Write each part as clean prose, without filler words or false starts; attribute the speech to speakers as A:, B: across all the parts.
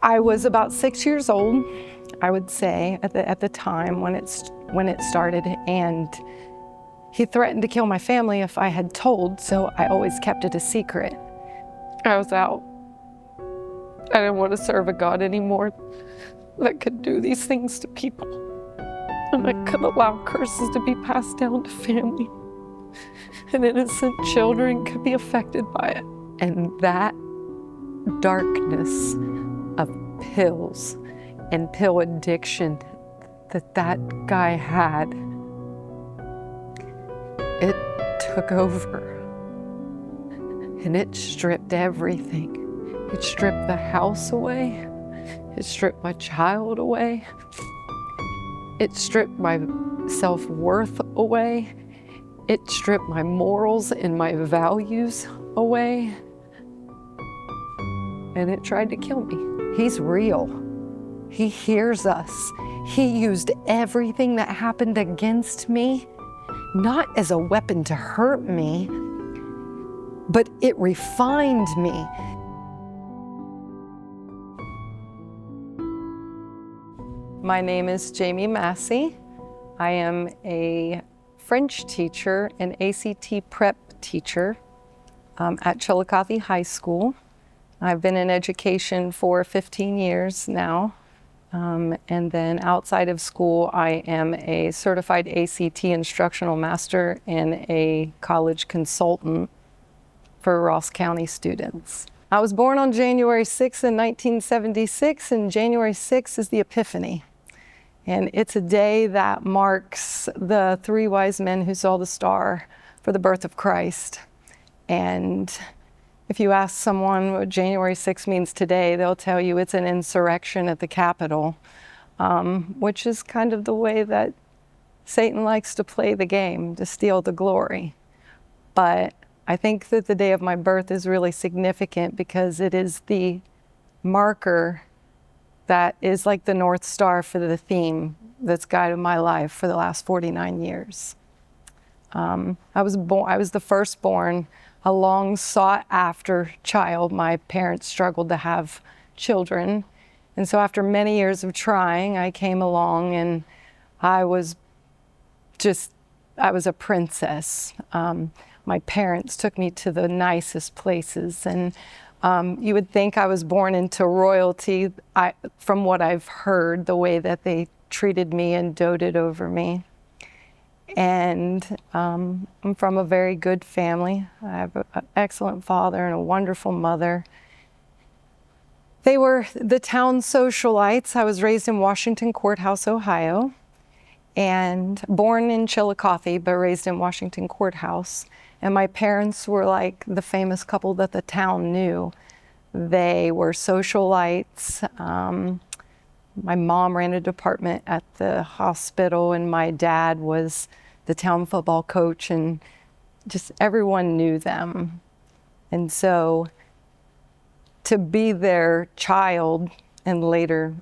A: I was about 6 years old, I would say, at the time when it started, and he threatened to kill my family if I had told, so I always kept it a secret. I was out. I didn't want to serve a God anymore that could do these things to people, and that could allow curses to be passed down to family, and innocent children could be affected by it. And that darkness of pills and pill addiction that guy had, it took over, and it stripped everything. It stripped the house away. It stripped my child away. It stripped my self-worth away. It stripped my morals and my values away. And it tried to kill me. He's real. He hears us. He used everything that happened against me, not as a weapon to hurt me, but it refined me. My name is Jami Massey. I am a French teacher and ACT prep teacher at Chillicothe High School. I've been in education for 15 years now. And then outside of school, I am a certified ACT instructional master and a college consultant for Ross County students. I was born on January 6th in 1976, and January 6th is the Epiphany. And it's a day that marks the three wise men who saw the star for the birth of Christ. And if you ask someone what January 6th means today, they'll tell you it's an insurrection at the Capitol, which is kind of the way that Satan likes to play the game, to steal the glory. But I think that the day of my birth is really significant because it is the marker that is like the North Star for the theme that's guided my life for the last 49 years. I was the firstborn, a long sought after child. My parents struggled to have children. And so after many years of trying, I came along, and I was a princess. My parents took me to the nicest places, and you would think I was born into royalty, from what I've heard, the way that they treated me and doted over me. And I'm from a very good family. I have an excellent father and a wonderful mother. They were the town socialites. I was raised in Washington Courthouse, Ohio, and born in Chillicothe, but raised in Washington Courthouse. And my parents were like the famous couple that the town knew. They were socialites. My mom ran a department at the hospital, and my dad was the town football coach, and just everyone knew them. And so to be their child, and later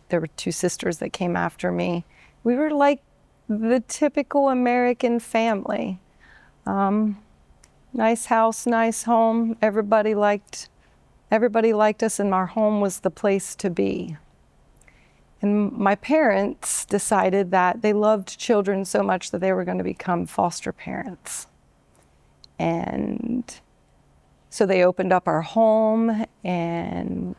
A: there were two sisters that came after me, we were like the typical American family. Nice house, nice home. Everybody liked us, and our home was the place to be. And my parents decided that they loved children so much that they were going to become foster parents. And so they opened up our home and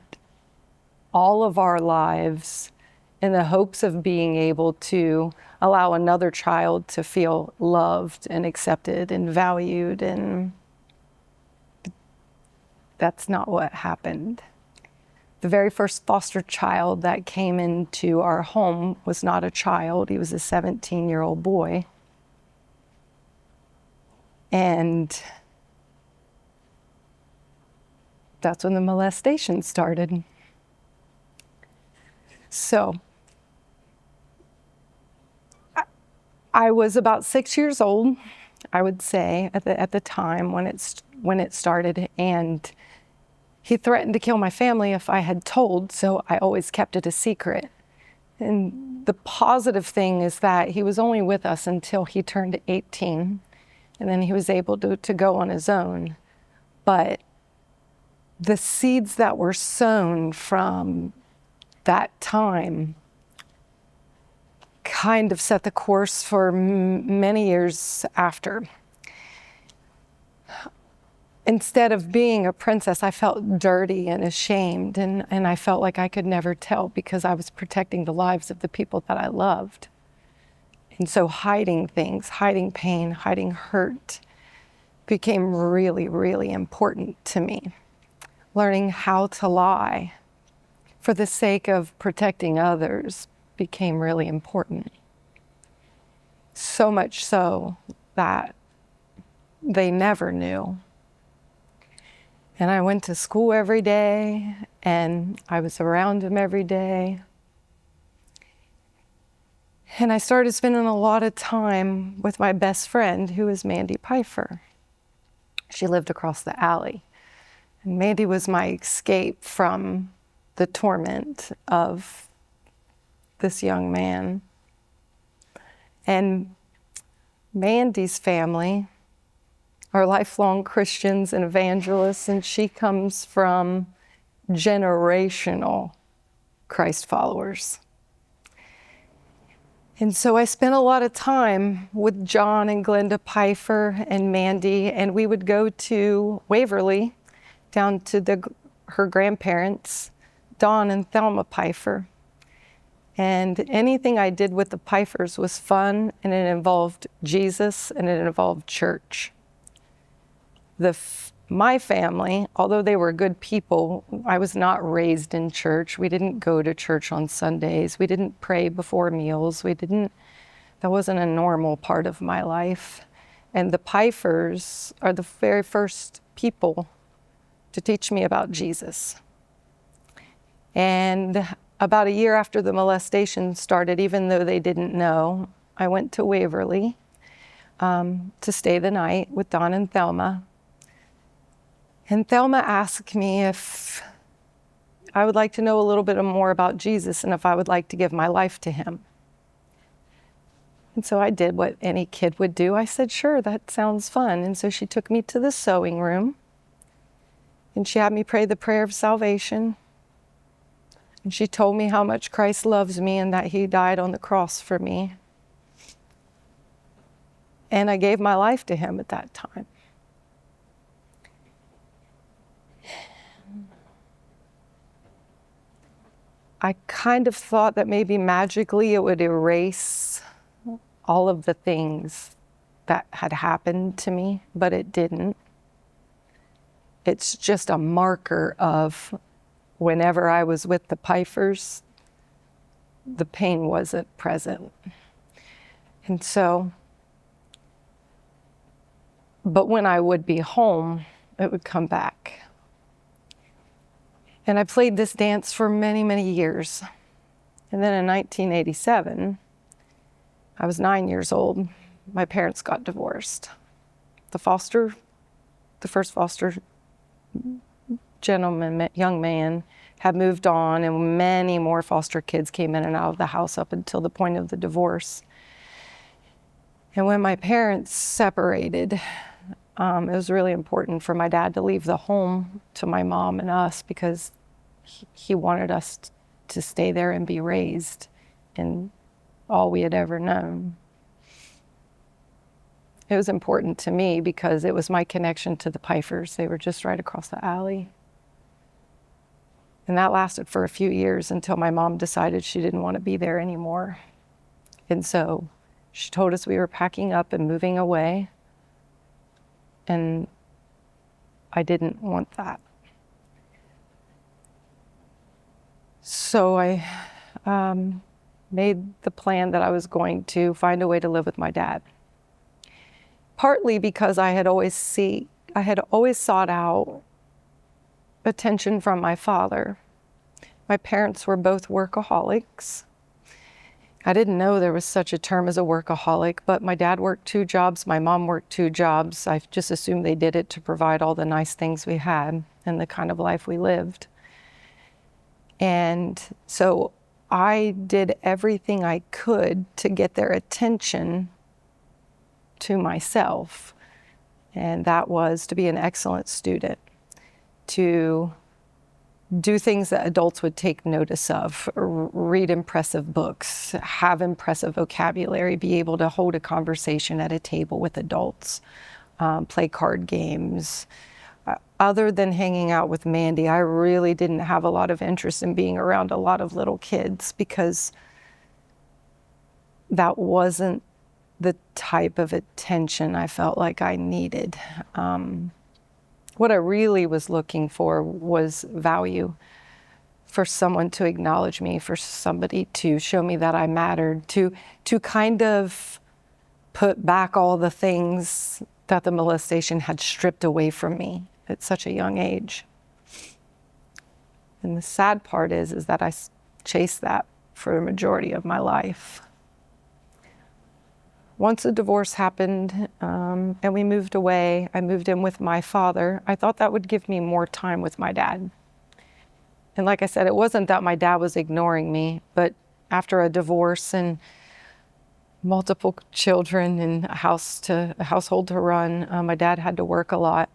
A: all of our lives in the hopes of being able to allow another child to feel loved and accepted and valued, and that's not what happened. The very first foster child that came into our home was not a child. He was a 17-year-old boy. And that's when the molestation started. So I was about 6 years old, I would say, at the time when it started, and he threatened to kill my family if I had told, so I always kept it a secret. And the positive thing is that he was only with us until he turned 18, and then he was able to go on his own. But the seeds that were sown from that time kind of set the course for many years after. Instead of being a princess, I felt dirty and ashamed, and I felt like I could never tell because I was protecting the lives of the people that I loved. And so hiding things, hiding pain, hiding hurt became really, really important to me. Learning how to lie for the sake of protecting others became really important. So much so that they never knew. And I went to school every day, and I was around him every day. And I started spending a lot of time with my best friend, who is Mandy Pfeiffer. She lived across the alley. And Mandy was my escape from the torment of this young man. And Mandy's family are lifelong Christians and evangelists, and she comes from generational Christ followers. And so I spent a lot of time with John and Glenda Pfeiffer and Mandy, and we would go to Waverly, down to her grandparents, Don and Thelma Pfeiffer. And anything I did with the Pfeiffers was fun, and it involved Jesus, and it involved church. My family, although they were good people, I was not raised in church. We didn't go to church on Sundays. We didn't pray before meals. That wasn't a normal part of my life. And the Pfeiffers are the very first people to teach me about Jesus. And about a year after the molestation started, even though they didn't know, I went to Waverly to stay the night with Don and Thelma. And Thelma asked me if I would like to know a little bit more about Jesus and if I would like to give my life to him. And so I did what any kid would do. I said, sure, that sounds fun. And so she took me to the sewing room, and she had me pray the prayer of salvation. And she told me how much Christ loves me and that he died on the cross for me. And I gave my life to him at that time. I kind of thought that maybe magically it would erase all of the things that had happened to me, but it didn't. It's just a marker of whenever I was with the Pfeiffers, the pain wasn't present. And so, but when I would be home, it would come back. And I played this dance for many, many years. And then in 1987, I was 9 years old. My parents got divorced. The first foster young man, had moved on, and many more foster kids came in and out of the house up until the point of the divorce. And when my parents separated, it was really important for my dad to leave the home to my mom and us because he wanted us to stay there and be raised in all we had ever known. It was important to me because it was my connection to the Pfeiffers. They were just right across the alley. And that lasted for a few years until my mom decided she didn't want to be there anymore. And so she told us we were packing up and moving away. And I didn't want that. So I made the plan that I was going to find a way to live with my dad. Partly because I had always sought out attention from my father. My parents were both workaholics. I didn't know there was such a term as a workaholic, but my dad worked 2 jobs, my mom worked 2 jobs. I just assumed they did it to provide all the nice things we had and the kind of life we lived. And so I did everything I could to get their attention to myself. And that was to be an excellent student, to do things that adults would take notice of, read impressive books, have impressive vocabulary, be able to hold a conversation at a table with adults, play card games. Other than hanging out with Mandy, I really didn't have a lot of interest in being around a lot of little kids because that wasn't the type of attention I felt like I needed. What I really was looking for was value, for someone to acknowledge me, for somebody to show me that I mattered, to kind of put back all the things that the molestation had stripped away from me at such a young age. And the sad part is that I chased that for the majority of my life. Once the divorce happened and we moved away, I moved in with my father. I thought that would give me more time with my dad. And like I said, it wasn't that my dad was ignoring me, but after a divorce and multiple children and a household to run, my dad had to work a lot.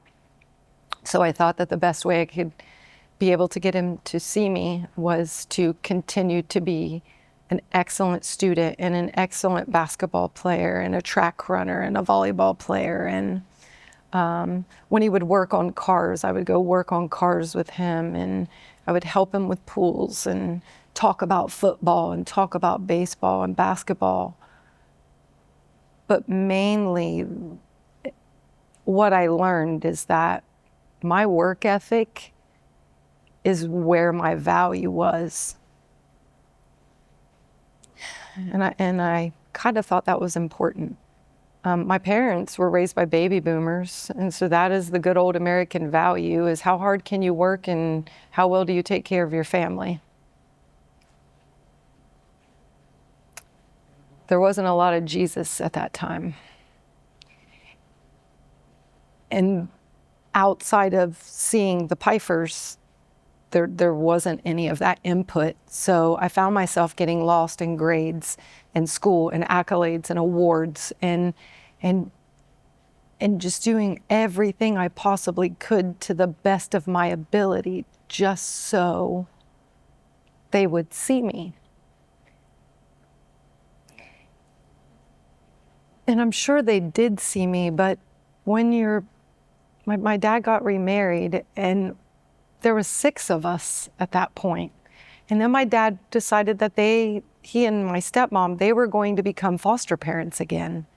A: So I thought that the best way I could be able to get him to see me was to continue to be an excellent student and an excellent basketball player and a track runner and a volleyball player. And when he would work on cars, I would go work on cars with him, and I would help him with pools and talk about football and talk about baseball and basketball. But mainly what I learned is that my work ethic is where my value was. And I kind of thought that was important. My parents were raised by baby boomers, and so that is the good old American value, is how hard can you work and how well do you take care of your family. There wasn't a lot of Jesus at that time. And outside of seeing the Pfeiffers, there wasn't any of that input. So I found myself getting lost in grades and school and accolades and awards and just doing everything I possibly could to the best of my ability just so they would see me. And I'm sure they did see me, but when my dad got remarried, and there was 6 of us at that point. And then my dad decided that he and my stepmom, they were going to become foster parents again.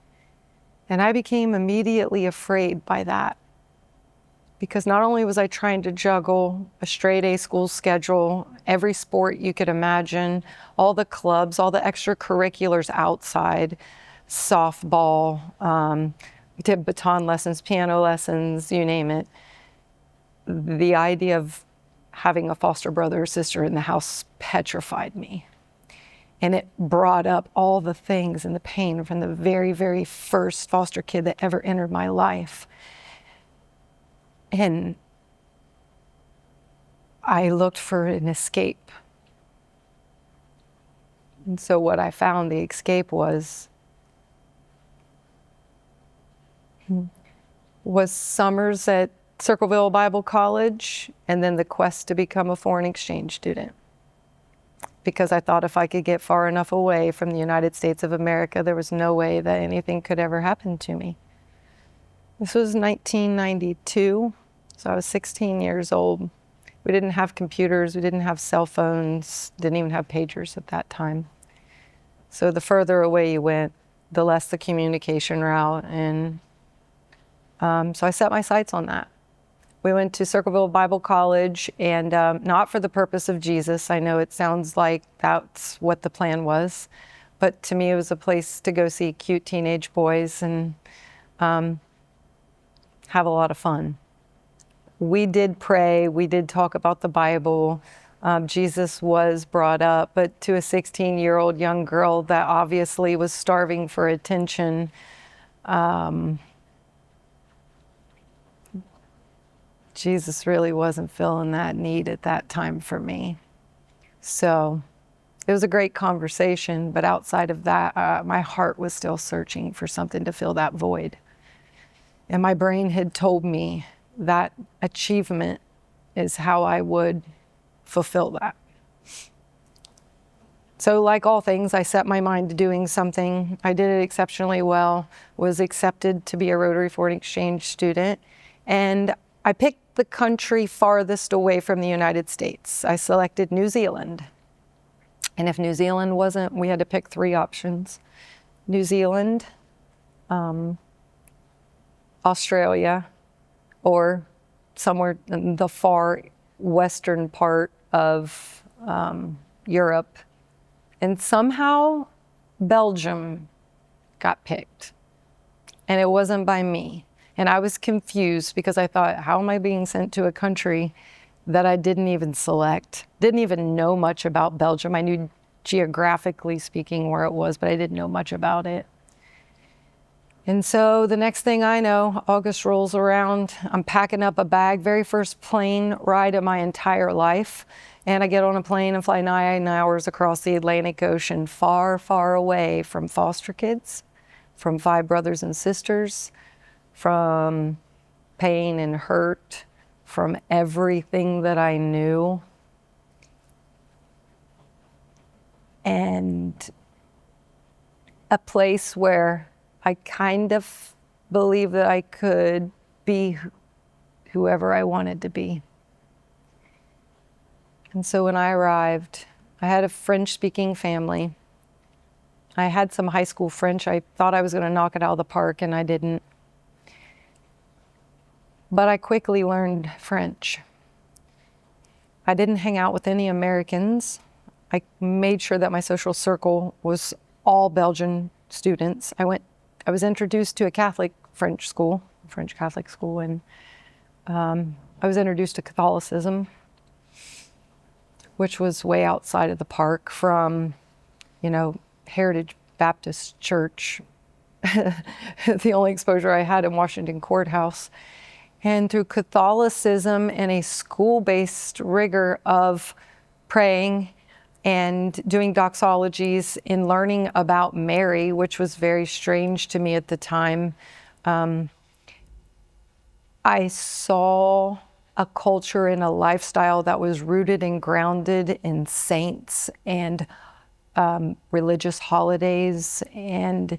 A: And I became immediately afraid by that, because not only was I trying to juggle a straight A school schedule, every sport you could imagine, all the clubs, all the extracurriculars outside, softball, we did baton lessons, piano lessons, you name it. The idea of having a foster brother or sister in the house petrified me. And it brought up all the things and the pain from the very, very first foster kid that ever entered my life. And I looked for an escape. And so what I found the escape was summers at Circleville Bible College, and then the quest to become a foreign exchange student. Because I thought if I could get far enough away from the United States of America, there was no way that anything could ever happen to me. This was 1992, so I was 16 years old. We didn't have computers, we didn't have cell phones, didn't even have pagers at that time. So the further away you went, the less the communication route, and so I set my sights on that. We went to Circleville Bible College, and not for the purpose of Jesus. I know it sounds like that's what the plan was, but to me it was a place to go see cute teenage boys and have a lot of fun. We did pray, we did talk about the Bible. Jesus was brought up, but to a 16-year-old young girl that obviously was starving for attention, Jesus really wasn't filling that need at that time for me. So it was a great conversation, but outside of that, my heart was still searching for something to fill that void. And my brain had told me that achievement is how I would fulfill that. So like all things, I set my mind to doing something. I did it exceptionally well, was accepted to be a Rotary Foreign Exchange student, and I picked the country farthest away from the United States. I selected New Zealand. And if New Zealand wasn't, we had to pick 3 options. New Zealand, Australia, or somewhere in the far western part of Europe. And somehow Belgium got picked. And it wasn't by me. And I was confused because I thought, how am I being sent to a country that I didn't even select? Didn't even know much about Belgium. I knew geographically speaking where it was, but I didn't know much about it. And so the next thing I know, August rolls around, I'm packing up a bag, very first plane ride of my entire life. And I get on a plane and fly 9 hours across the Atlantic Ocean, far, far away from foster kids, from 5 brothers and sisters, from pain and hurt, from everything that I knew. And a place where I kind of believe that I could be whoever I wanted to be. And so when I arrived, I had a French-speaking family. I had some high school French. I thought I was going to knock it out of the park, and I didn't. But I quickly learned French. I didn't hang out with any Americans. I made sure that my social circle was all Belgian students. I was introduced to a Catholic French Catholic school, and I was introduced to Catholicism, which was way outside of the park from, Heritage Baptist Church, the only exposure I had in Washington Courthouse. And through Catholicism and a school-based rigor of praying and doing doxologies and learning about Mary, which was very strange to me at the time, I saw a culture and a lifestyle that was rooted and grounded in saints and religious holidays. And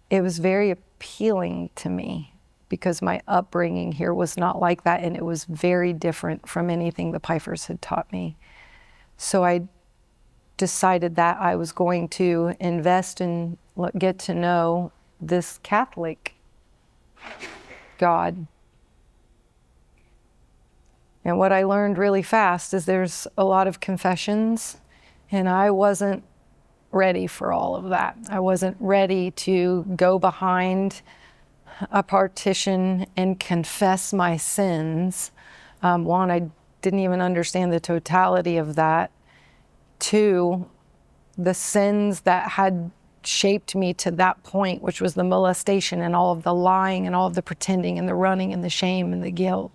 A: it was very appealing to me because my upbringing here was not like that, and it was very different from anything the Pfeiffers had taught me. So I decided that I was going to invest and get to know this Catholic God. And what I learned really fast is there's a lot of confessions, and I wasn't ready for all of that. I wasn't ready to go behind a partition and confess my sins. One, I didn't even understand the totality of that. 2, the sins that had shaped me to that point, which was the molestation and all of the lying and all of the pretending and the running and the shame and the guilt.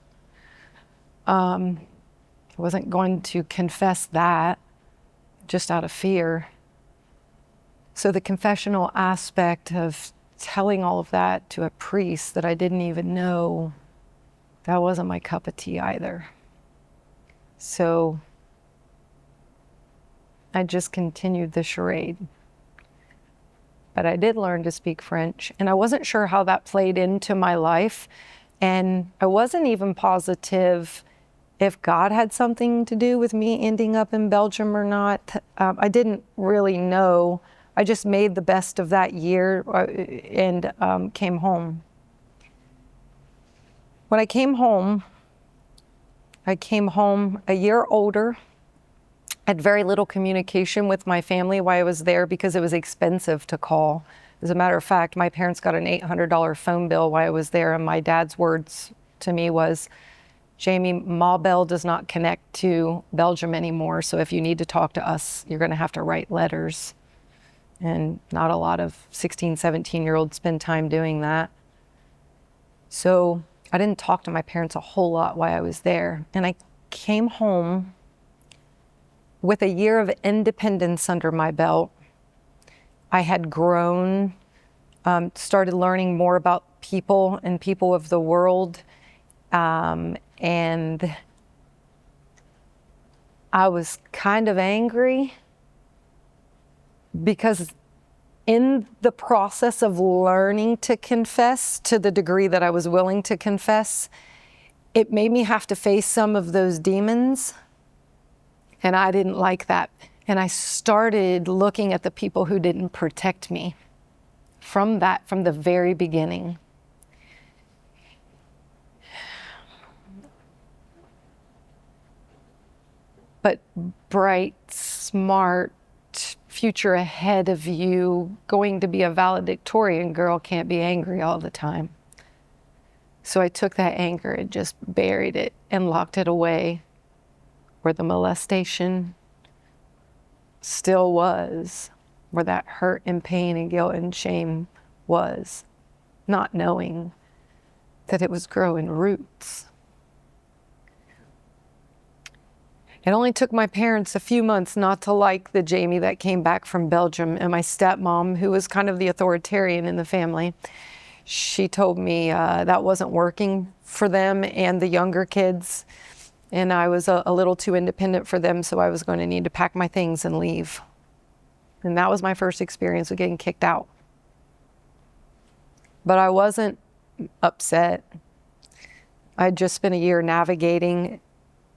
A: I wasn't going to confess that just out of fear. So the confessional aspect of telling all of that to a priest that I didn't even know, that wasn't my cup of tea either. So I just continued the charade. But I did learn to speak French, and I wasn't sure how that played into my life. And I wasn't even positive if God had something to do with me ending up in Belgium or not. I didn't really know. I just made the best of that year and came home. When I came home a year older. I had very little communication with my family while I was there because it was expensive to call. As a matter of fact, my parents got an $800 phone bill while I was there, and my dad's words to me was, Jami, Ma Bell does not connect to Belgium anymore, so if you need to talk to us, you're going to have to write letters. And not a lot of 16, 17-year-olds spend time doing that. So I didn't talk to my parents a whole lot while I was there. And I came home with a year of independence under my belt. I had grown, started learning more about people and people of the world, and I was kind of angry because in the process of learning to confess to the degree that I was willing to confess, it made me have to face some of those demons. And I didn't like that. And I started looking at the people who didn't protect me from the very beginning. But bright, smart, future ahead of you, going to be a valedictorian girl can't be angry all the time. So I took that anger and just buried it and locked it away where the molestation still was, where that hurt and pain and guilt and shame was, not knowing that it was growing roots. It only took my parents a few months not to like the Jami that came back from Belgium, and my stepmom, who was kind of the authoritarian in the family, she told me that wasn't working for them and the younger kids, and I was a little too independent for them, so I was going to need to pack my things and leave. And that was my first experience with getting kicked out. But I wasn't upset. I'd just spent a year navigating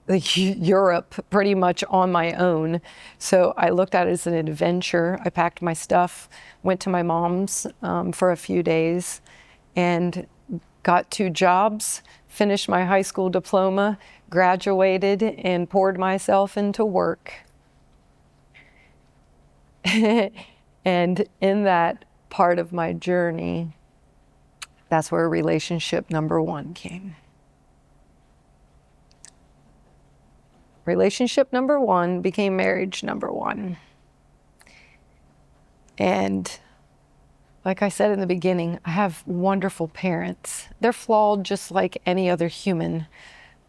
A: Europe pretty much on my own. So I looked at it as an adventure. I packed my stuff, went to my mom's for a few days, and got 2 jobs, finished my high school diploma, graduated, and poured myself into work. And in that part of my journey, that's where relationship number 1 came. Relationship number 1 became marriage number 1. And like I said in the beginning, I have wonderful parents. They're flawed just like any other human.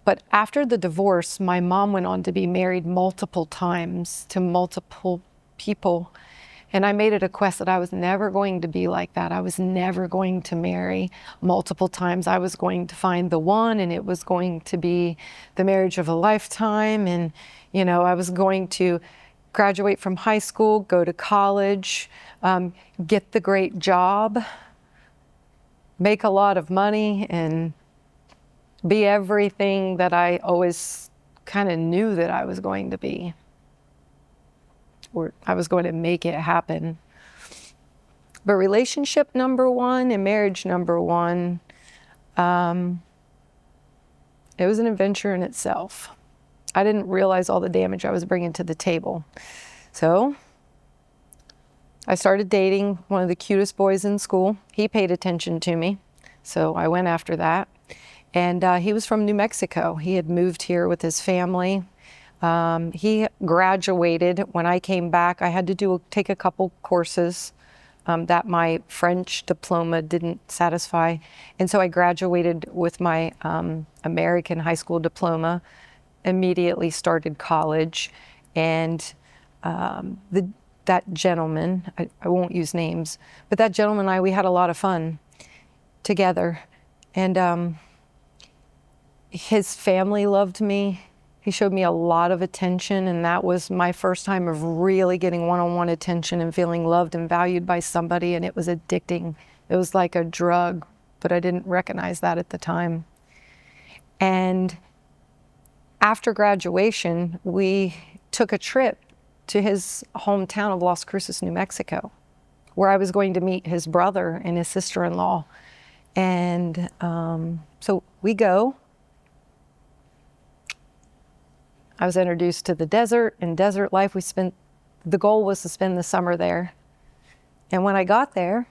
A: But after the divorce, my mom went on to be married multiple times to multiple people. And I made it a quest that I was never going to be like that. I was never going to marry multiple times. I was going to find the one, and it was going to be the marriage of a lifetime. And, you know, I was going to graduate from high school, go to college, get the great job, make a lot of money, and be everything that I always kind of knew that I was going to be, or I was going to make it happen. But relationship number 1 and marriage number 1, it was an adventure in itself. I didn't realize all the damage I was bringing to the table. So I started dating one of the cutest boys in school. He paid attention to me, so I went after that. And he was from New Mexico. He had moved here with his family. He graduated. When I came back, I had to take a couple courses that my French diploma didn't satisfy. And so I graduated with my American high school diploma, immediately started college. And that gentleman, I won't use names, but that gentleman and I, we had a lot of fun together. And his family loved me. He showed me a lot of attention, and that was my first time of really getting one-on-one attention and feeling loved and valued by somebody, and it was addicting. It was like a drug, but I didn't recognize that at the time. And after graduation, we took a trip to his hometown of Las Cruces, New Mexico, where I was going to meet his brother and his sister-in-law. And so we go. I was introduced to the desert and desert life. The goal was to spend the summer there. And when I got there,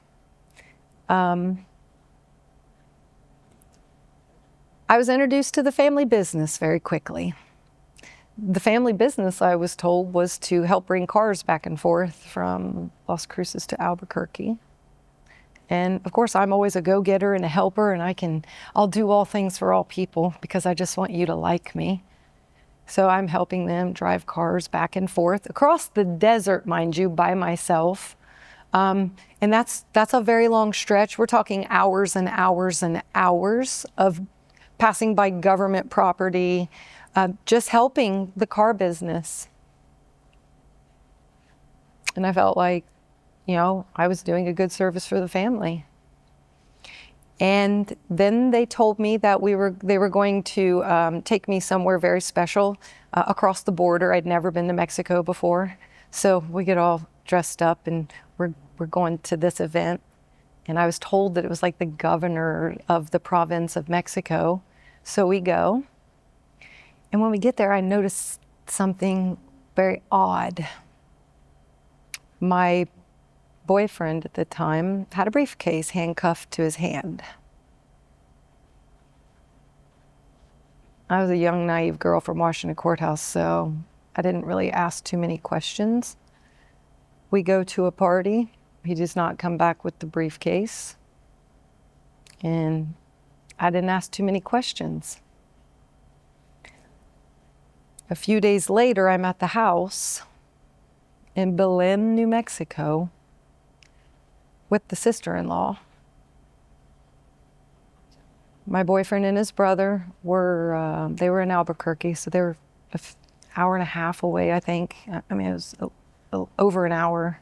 A: I was introduced to the family business very quickly. The family business, I was told, was to help bring cars back and forth from Las Cruces to Albuquerque. And of course, I'm always a go-getter and a helper, and I'll do all things for all people because I just want you to like me. So I'm helping them drive cars back and forth across the desert, mind you, by myself. And that's a very long stretch. We're talking hours and hours and hours of passing by government property, just helping the car business. And I felt like, I was doing a good service for the family. And then they told me that they were going to take me somewhere very special across the border. I'd never been to Mexico before. So we get all dressed up and we're going to this event. And I was told that it was like the governor of the province of Mexico. So we go. And when we get there, I noticed something very odd. My boyfriend at the time had a briefcase handcuffed to his hand. I was a young, naive girl from Washington Courthouse, so I didn't really ask too many questions. We go to a party. He does not come back with the briefcase. And I didn't ask too many questions. A few days later, I'm at the house in Belen, New Mexico, with the sister-in-law. My boyfriend and his brother were in Albuquerque, so they were an hour and a half away, I think. I mean, it was over an hour.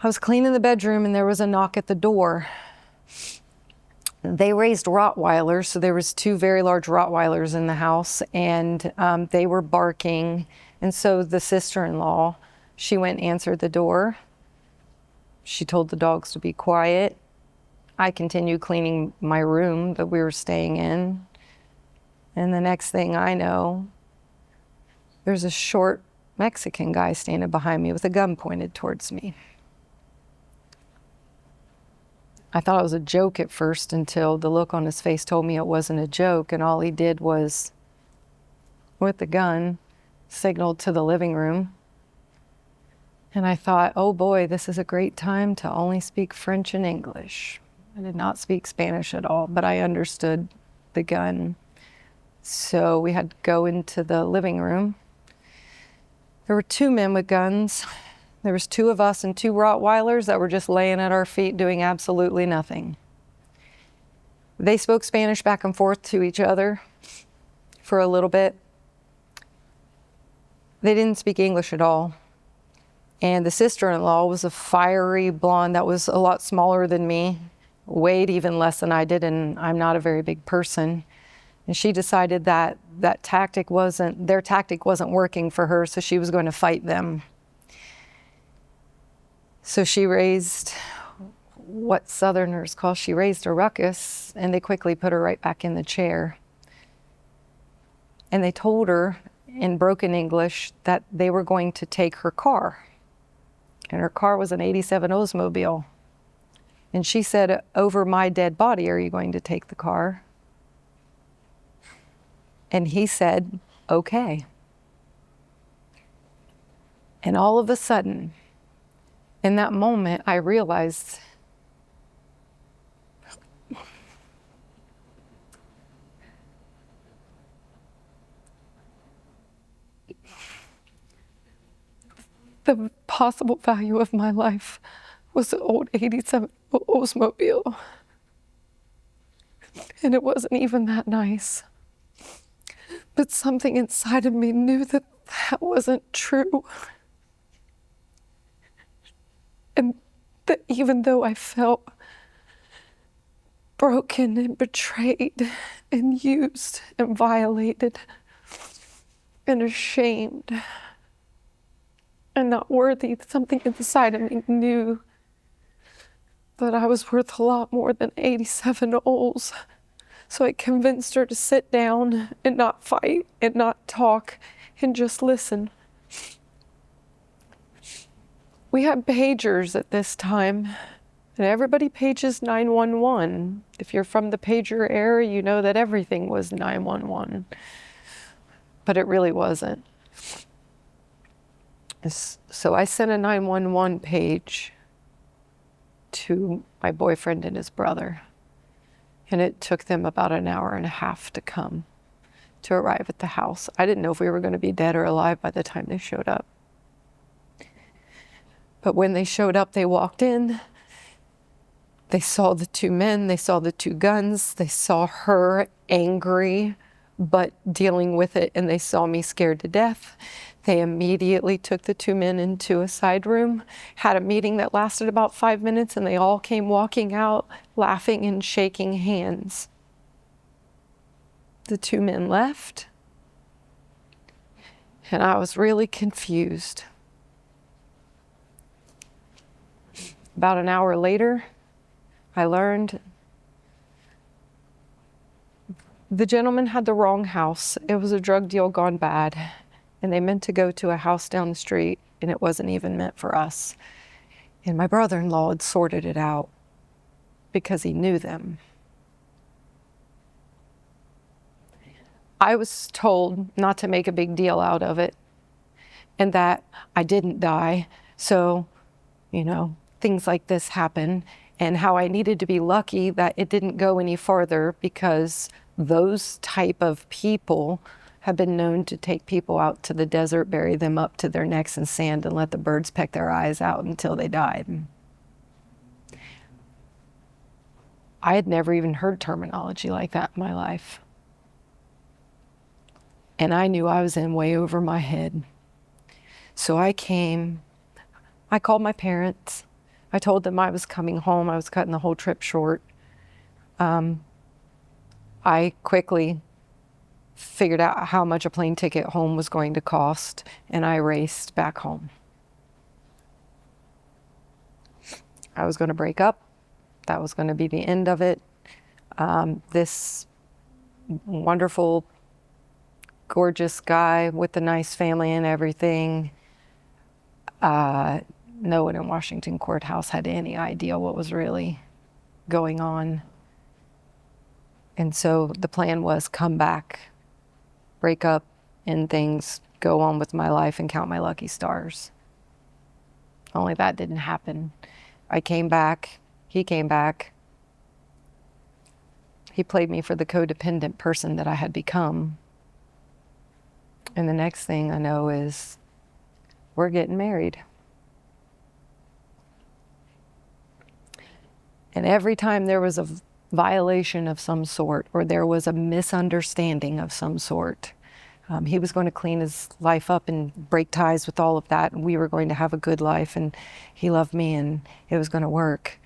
A: I was cleaning the bedroom and there was a knock at the door. They raised Rottweilers, so there was 2 very large Rottweilers in the house, and they were barking. And so the sister-in-law, she went and answered the door. She told the dogs to be quiet. I continued cleaning my room that we were staying in. And the next thing I know, there's a short Mexican guy standing behind me with a gun pointed towards me. I thought it was a joke at first until the look on his face told me it wasn't a joke, and all he did was, with the gun, signaled to the living room. And I thought, oh boy, this is a great time to only speak French and English. I did not speak Spanish at all, but I understood the gun. So we had to go into the living room. There were 2 men with guns. There was 2 of us and 2 Rottweilers that were just laying at our feet doing absolutely nothing. They spoke Spanish back and forth to each other for a little bit. They didn't speak English at all. And the sister-in-law was a fiery blonde that was a lot smaller than me, weighed even less than I did, and I'm not a very big person. And she decided that their tactic wasn't working for her, so she was going to fight them. So she raised what Southerners call, she raised a ruckus, and they quickly put her right back in the chair. And they told her in broken English that they were going to take her car. And her car was an '87 Oldsmobile. And she said, over my dead body, are you going to take the car? And he said, okay. And all of a sudden, in that moment, I realized the possible value of my life was the old '87 Oldsmobile. And it wasn't even that nice. But something inside of me knew that that wasn't true. And that even though I felt broken and betrayed and used and violated and ashamed and not worthy, something inside of me knew that I was worth a lot more than 87 Olds. So I convinced her to sit down and not fight and not talk and just listen. We had pagers at this time, and everybody pages 911. If you're from the pager era, you know that everything was 911, but it really wasn't. So I sent a 911 page to my boyfriend and his brother, and it took them about an hour and a half to come to arrive at the house. I didn't know if we were going to be dead or alive by the time they showed up. But when they showed up, they walked in, they saw the 2 men, they saw the 2 guns, they saw her angry but dealing with it, and they saw me scared to death. They immediately took the two men into a side room, had a meeting that lasted about 5 minutes, and they all came walking out laughing and shaking hands. The two men left, and I was really confused. About an hour later, I learned the gentleman had the wrong house. It was a drug deal gone bad, and they meant to go to a house down the street, and it wasn't even meant for us. And my brother-in-law had sorted it out because he knew them. I was told not to make a big deal out of it, and that I didn't die. So, things like this happen, and how I needed to be lucky that it didn't go any farther, because those type of people have been known to take people out to the desert, bury them up to their necks in sand, and let the birds peck their eyes out until they died. I had never even heard terminology like that in my life. And I knew I was in way over my head. So I called my parents. I told them I was coming home. I was cutting the whole trip short. I quickly figured out how much a plane ticket home was going to cost, and I raced back home. I was going to break up. That was going to be the end of it. This wonderful, gorgeous guy with a nice family and everything, no one in Washington courthouse had any idea what was really going on. And so the plan was come back, break up, end things, go on with my life and count my lucky stars. Only that didn't happen. I came back, he came back. He played me for the codependent person that I had become. And the next thing I know is we're getting married. And every time there was a violation of some sort, or there was a misunderstanding of some sort, he was going to clean his life up and break ties with all of that, and we were going to have a good life, and he loved me, and it was going to work.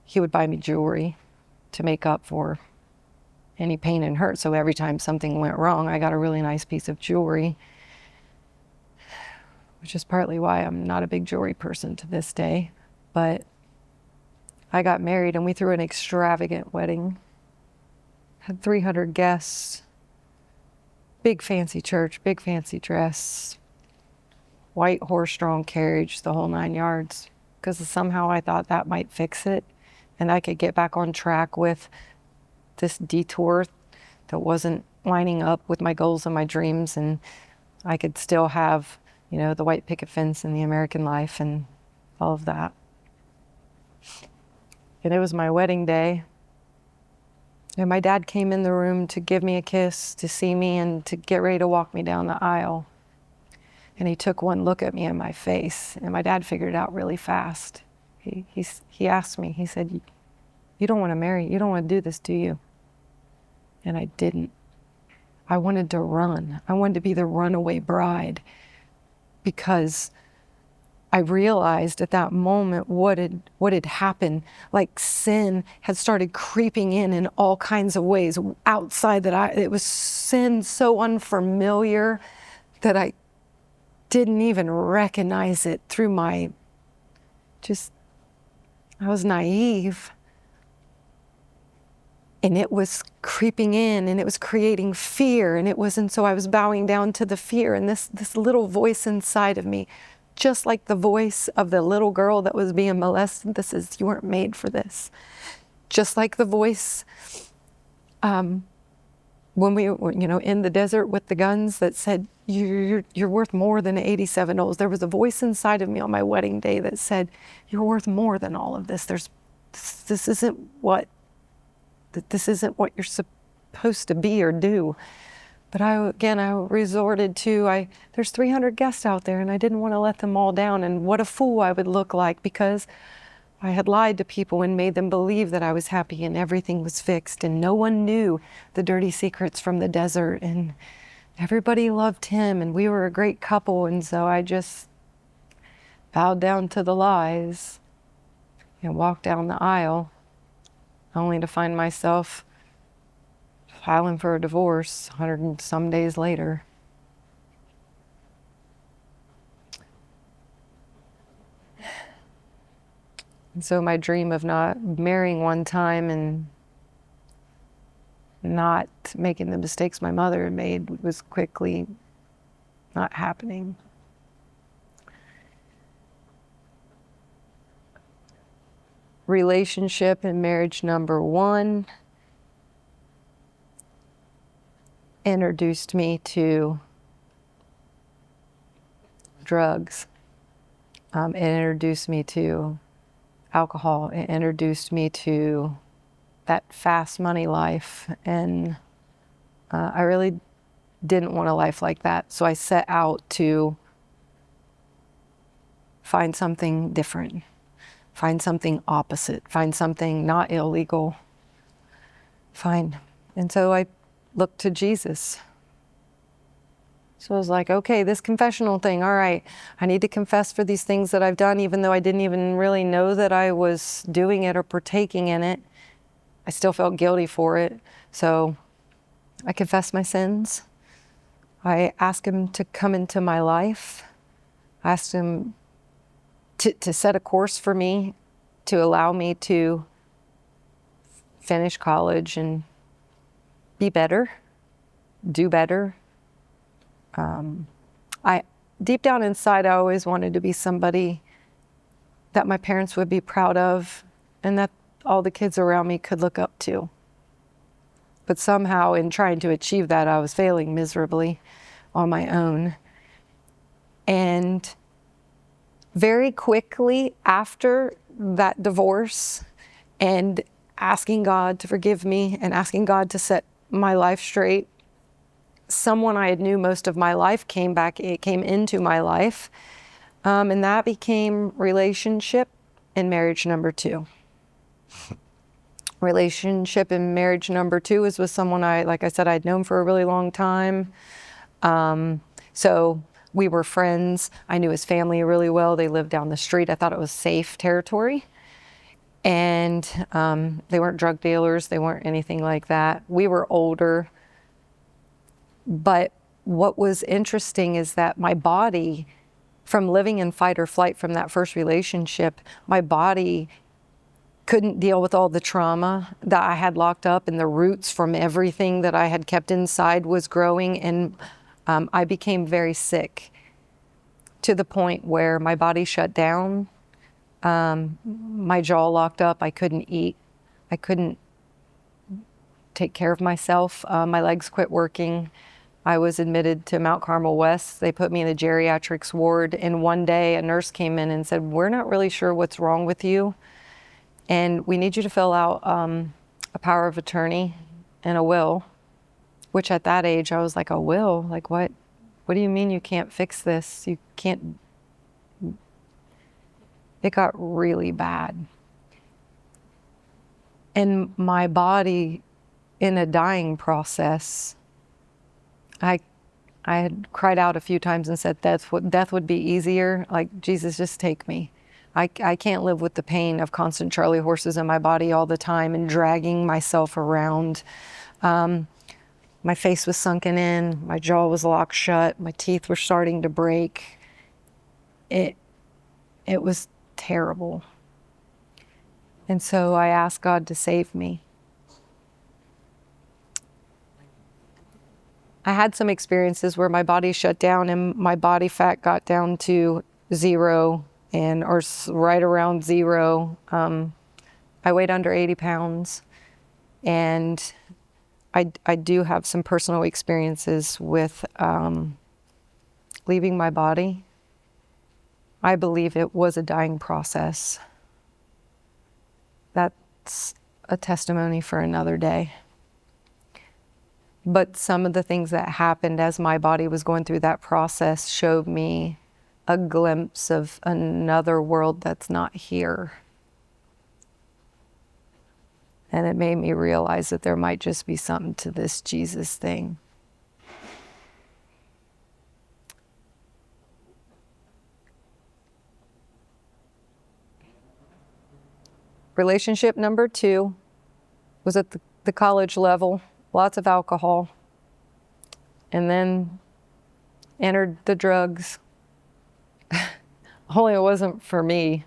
A: He would buy me jewelry to make up for any pain and hurt. So every time something went wrong, I got a really nice piece of jewelry, which is partly why I'm not a big jewelry person to this day. But I got married, and we threw an extravagant wedding. Had 300 guests, big fancy church, big fancy dress, white horse-drawn carriage, the whole 9 yards, because somehow I thought that might fix it, and I could get back on track with this detour that wasn't lining up with my goals and my dreams, and I could still have, the white picket fence and the American life and all of that. And it was my wedding day, and my dad came in the room to give me a kiss, to see me, and to get ready to walk me down the aisle. And he took one look at me in my face, and my dad figured it out really fast. He asked me, he said, you don't want to marry, you don't want to do this, do you? And I didn't. I wanted to run. I wanted to be the runaway bride, because I realized at that moment what had happened. Like sin had started creeping in all kinds of ways outside it was sin so unfamiliar that I didn't even recognize it through I was naive. And it was creeping in, and it was creating fear, and so I was bowing down to the fear, and this little voice inside of me, just like the voice of the little girl that was being molested, you weren't made for this. Just like the voice when we were, in the desert with the guns that said, you're worth more than 87 O's. There was a voice inside of me on my wedding day that said, you're worth more than all of this. This isn't what you're supposed to be or do. But I resorted to, there's 300 guests out there, and I didn't want to let them all down, and what a fool I would look like, because I had lied to people and made them believe that I was happy and everything was fixed, and no one knew the dirty secrets from the desert, and everybody loved him, and we were a great couple. And so I just bowed down to the lies and walked down the aisle, only to find myself filing for a divorce 100 and some days later. And so my dream of not marrying one time and not making the mistakes my mother had made was quickly not happening. Relationship and marriage number 1 introduced me to drugs. It introduced me to alcohol. It introduced me to that fast money life, and I really didn't want a life like that. So I set out to find something different, find something opposite, find something not illegal. And so I looked to Jesus. So I was like, okay, this confessional thing, all right, I need to confess for these things that I've done, even though I didn't even really know that I was doing it or partaking in it. I still felt guilty for it. So I confessed my sins. I asked him to come into my life. I asked him to set a course for me, to allow me to finish college and be better, do better. Deep down inside, I always wanted to be somebody that my parents would be proud of and that all the kids around me could look up to. But somehow in trying to achieve that, I was failing miserably on my own. And very quickly after that divorce and asking God to forgive me and asking God to set my life straight, someone I had knew most of my life came into my life, and that became relationship and marriage number 2. Relationship and marriage number 2 was with someone like I said, I'd known for a really long time. So we were friends. I knew his family really well. They lived down the street. I thought it was safe territory. And they weren't drug dealers. They weren't anything like that. We were older. But what was interesting is that my body, from living in fight or flight from that first relationship, my body couldn't deal with all the trauma that I had locked up, and the roots from everything that I had kept inside was growing, and I became very sick to the point where my body shut down. My jaw locked up. I couldn't eat. I couldn't take care of myself. My legs quit working. I was admitted to Mount Carmel West. They put me in the geriatrics ward, and one day a nurse came in and said, "We're not really sure what's wrong with you, and we need you to fill out a power of attorney and a will," which at that age I was like, "A will? Like what? What do you mean you can't fix this? You can't." It got really bad. And my body, in a dying process, I had cried out a few times and said, death would be easier. Like, Jesus, just take me. I can't live with the pain of constant Charlie horses in my body all the time and dragging myself around. My face was sunken in, my jaw was locked shut, my teeth were starting to break. It was terrible. And so I asked God to save me. I had some experiences where my body shut down and my body fat got down to 0 or right around 0. I weighed under 80 pounds, and I do have some personal experiences with leaving my body. I believe it was a dying process. That's a testimony for another day. But some of the things that happened as my body was going through that process showed me a glimpse of another world that's not here. And it made me realize that there might just be something to this Jesus thing. Relationship number 2 was at the college level, lots of alcohol, and then entered the drugs. Only it wasn't for me.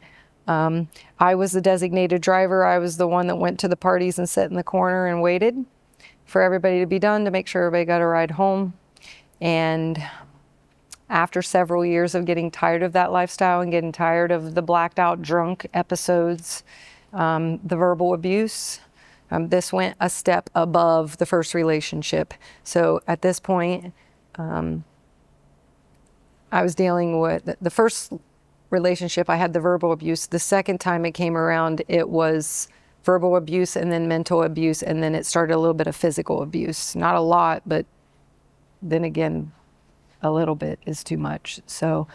A: I was the designated driver. I was the one that went to the parties and sat in the corner and waited for everybody to be done to make sure everybody got a ride home. And after several years of getting tired of that lifestyle and getting tired of the blacked out drunk episodes, the verbal abuse, this went a step above the first relationship. So at this point, I was dealing with the first relationship. I had the verbal abuse. The second time it came around, it was verbal abuse and then mental abuse, and then it started a little bit of physical abuse. Not a lot, but then again, a little bit is too much. So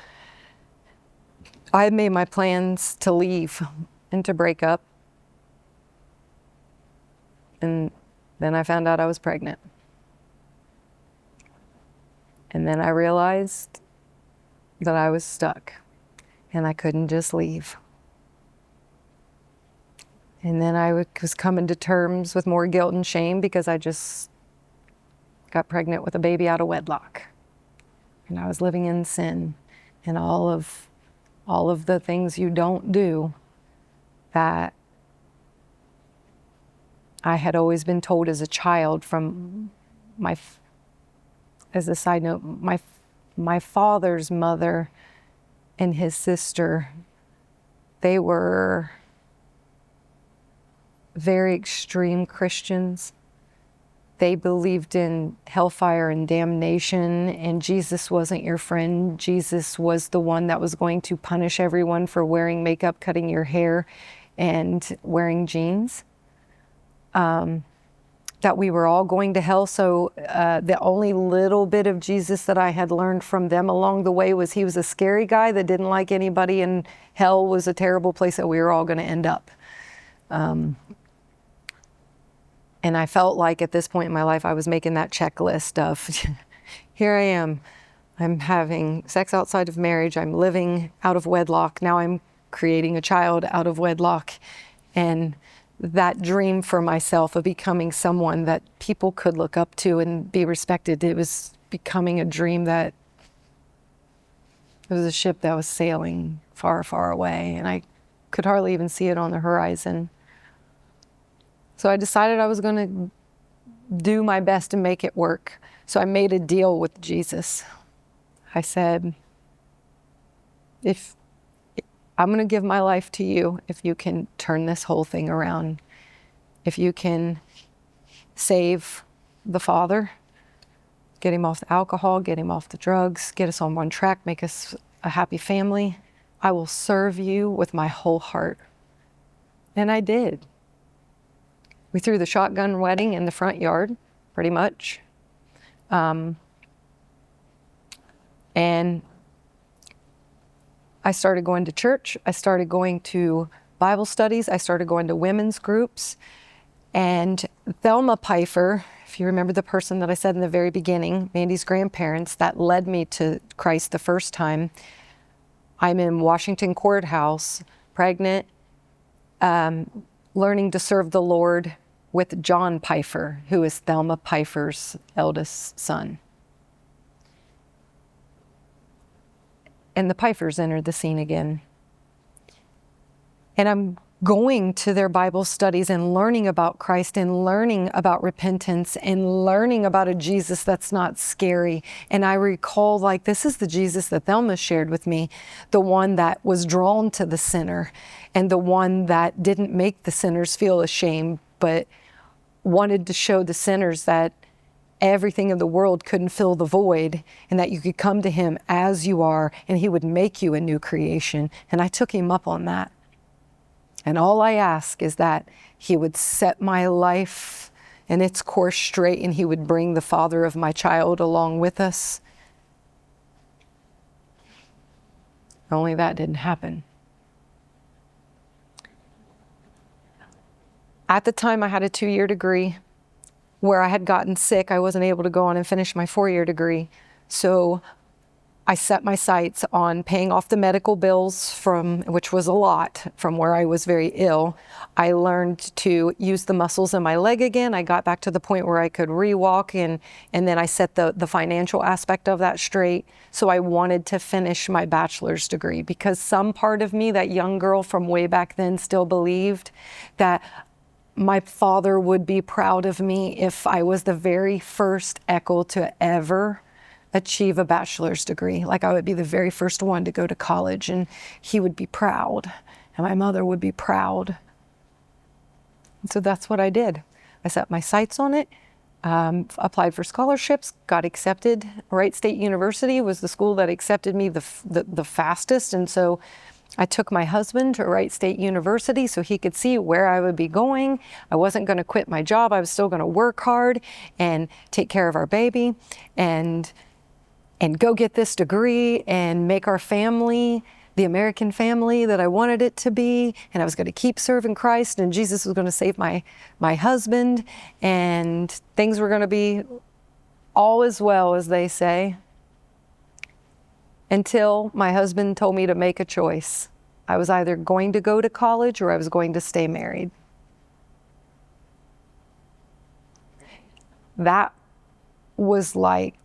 A: I had made my plans to leave and to break up. And then I found out I was pregnant. And then I realized that I was stuck and I couldn't just leave. And then I was coming to terms with more guilt and shame because I just got pregnant with a baby out of wedlock. And I was living in sin and all of the things you don't do that I had always been told as a child from as a side note, my father's mother and his sister, they were very extreme Christians. They believed in hellfire and damnation, and Jesus wasn't your friend. Jesus was the one that was going to punish everyone for wearing makeup, cutting your hair, and wearing jeans. That we were all going to hell. So the only little bit of Jesus that I had learned from them along the way was he was a scary guy that didn't like anybody, and hell was a terrible place that we were all going to end up. And I felt like at this point in my life, I was making that checklist of, here I am, I'm having sex outside of marriage, I'm living out of wedlock, now I'm creating a child out of wedlock. And that dream for myself of becoming someone that people could look up to and be respected, it was becoming a dream that it was a ship that was sailing far, far away, and I could hardly even see it on the horizon. So I decided I was going to do my best to make it work. So I made a deal with Jesus. I said, if I'm going to give my life to you if you can turn this whole thing around. If you can save the father, get him off the alcohol, get him off the drugs, get us on one track, make us a happy family, I will serve you with my whole heart. And I did. We threw the shotgun wedding in the front yard, pretty much. And I started going to church. I started going to Bible studies. I started going to women's groups. And Thelma Pfeiffer, if you remember the person that I said in the very beginning, Mandy's grandparents, that led me to Christ the first time. I'm in Washington Courthouse, pregnant, learning to serve the Lord with John Pfeiffer, who is Thelma Pfeiffer's eldest son. And the Pfeiffers entered the scene again. And I'm going to their Bible studies and learning about Christ and learning about repentance and learning about a Jesus that's not scary. And I recall, like, this is the Jesus that Thelma shared with me, the one that was drawn to the sinner and the one that didn't make the sinners feel ashamed, but wanted to show the sinners that everything in the world couldn't fill the void and that you could come to him as you are and he would make you a new creation. And I took him up on that. And all I ask is that he would set my life and its course straight, and he would bring the father of my child along with us. Only that didn't happen. At the time, I had a 2-year degree. Where I had gotten sick, I wasn't able to go on and finish my 4-year degree. So I set my sights on paying off the medical bills which was a lot, from where I was very ill. I learned to use the muscles in my leg again. I got back to the point where I could re-walk, and then I set the financial aspect of that straight. So I wanted to finish my bachelor's degree because some part of me, that young girl from way back then, still believed that my father would be proud of me if I was the very first Echo to ever achieve a bachelor's degree. Like I would be the very first one to go to college, and he would be proud and my mother would be proud. And so that's what I did. I set my sights on it, applied for scholarships, got accepted. Wright State University was the school that accepted me the fastest. And so I took my husband to Wright State University so he could see where I would be going. I wasn't going to quit my job. I was still going to work hard and take care of our baby and go get this degree and make our family the American family that I wanted it to be. And I was going to keep serving Christ, and Jesus was going to save my husband, and things were going to be all as well, as they say, until my husband told me to make a choice. I was either going to go to college or I was going to stay married. That was like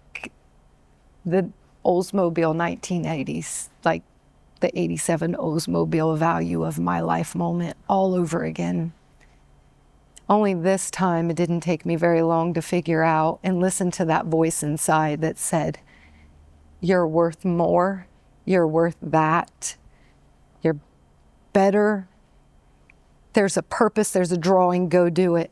A: the Oldsmobile 1980s, like the 87 Oldsmobile value of my life moment all over again. Only this time it didn't take me very long to figure out and listen to that voice inside that said, you're worth more, you're worth that, you're better, there's a purpose, there's a drawing, go do it.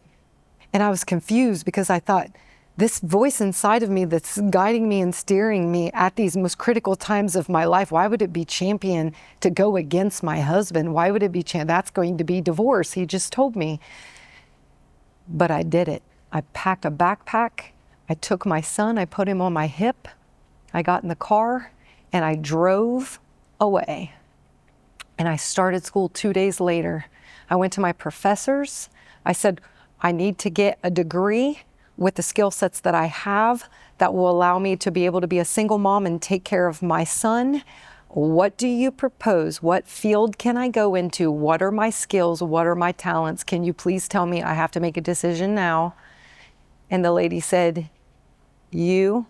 A: And I was confused because I thought, this voice inside of me that's guiding me and steering me at these most critical times of my life, why would it be champion to go against my husband? Why would it be that's going to be divorce? He just told me. But I did it. I packed a backpack. I took my son, I put him on my hip. I got in the car and I drove away. And I started school 2 days later. I went to my professors. I said, I need to get a degree with the skill sets that I have that will allow me to be able to be a single mom and take care of my son. What do you propose? What field can I go into? What are my skills? What are my talents? Can you please tell me? I have to make a decision now. And the lady said, you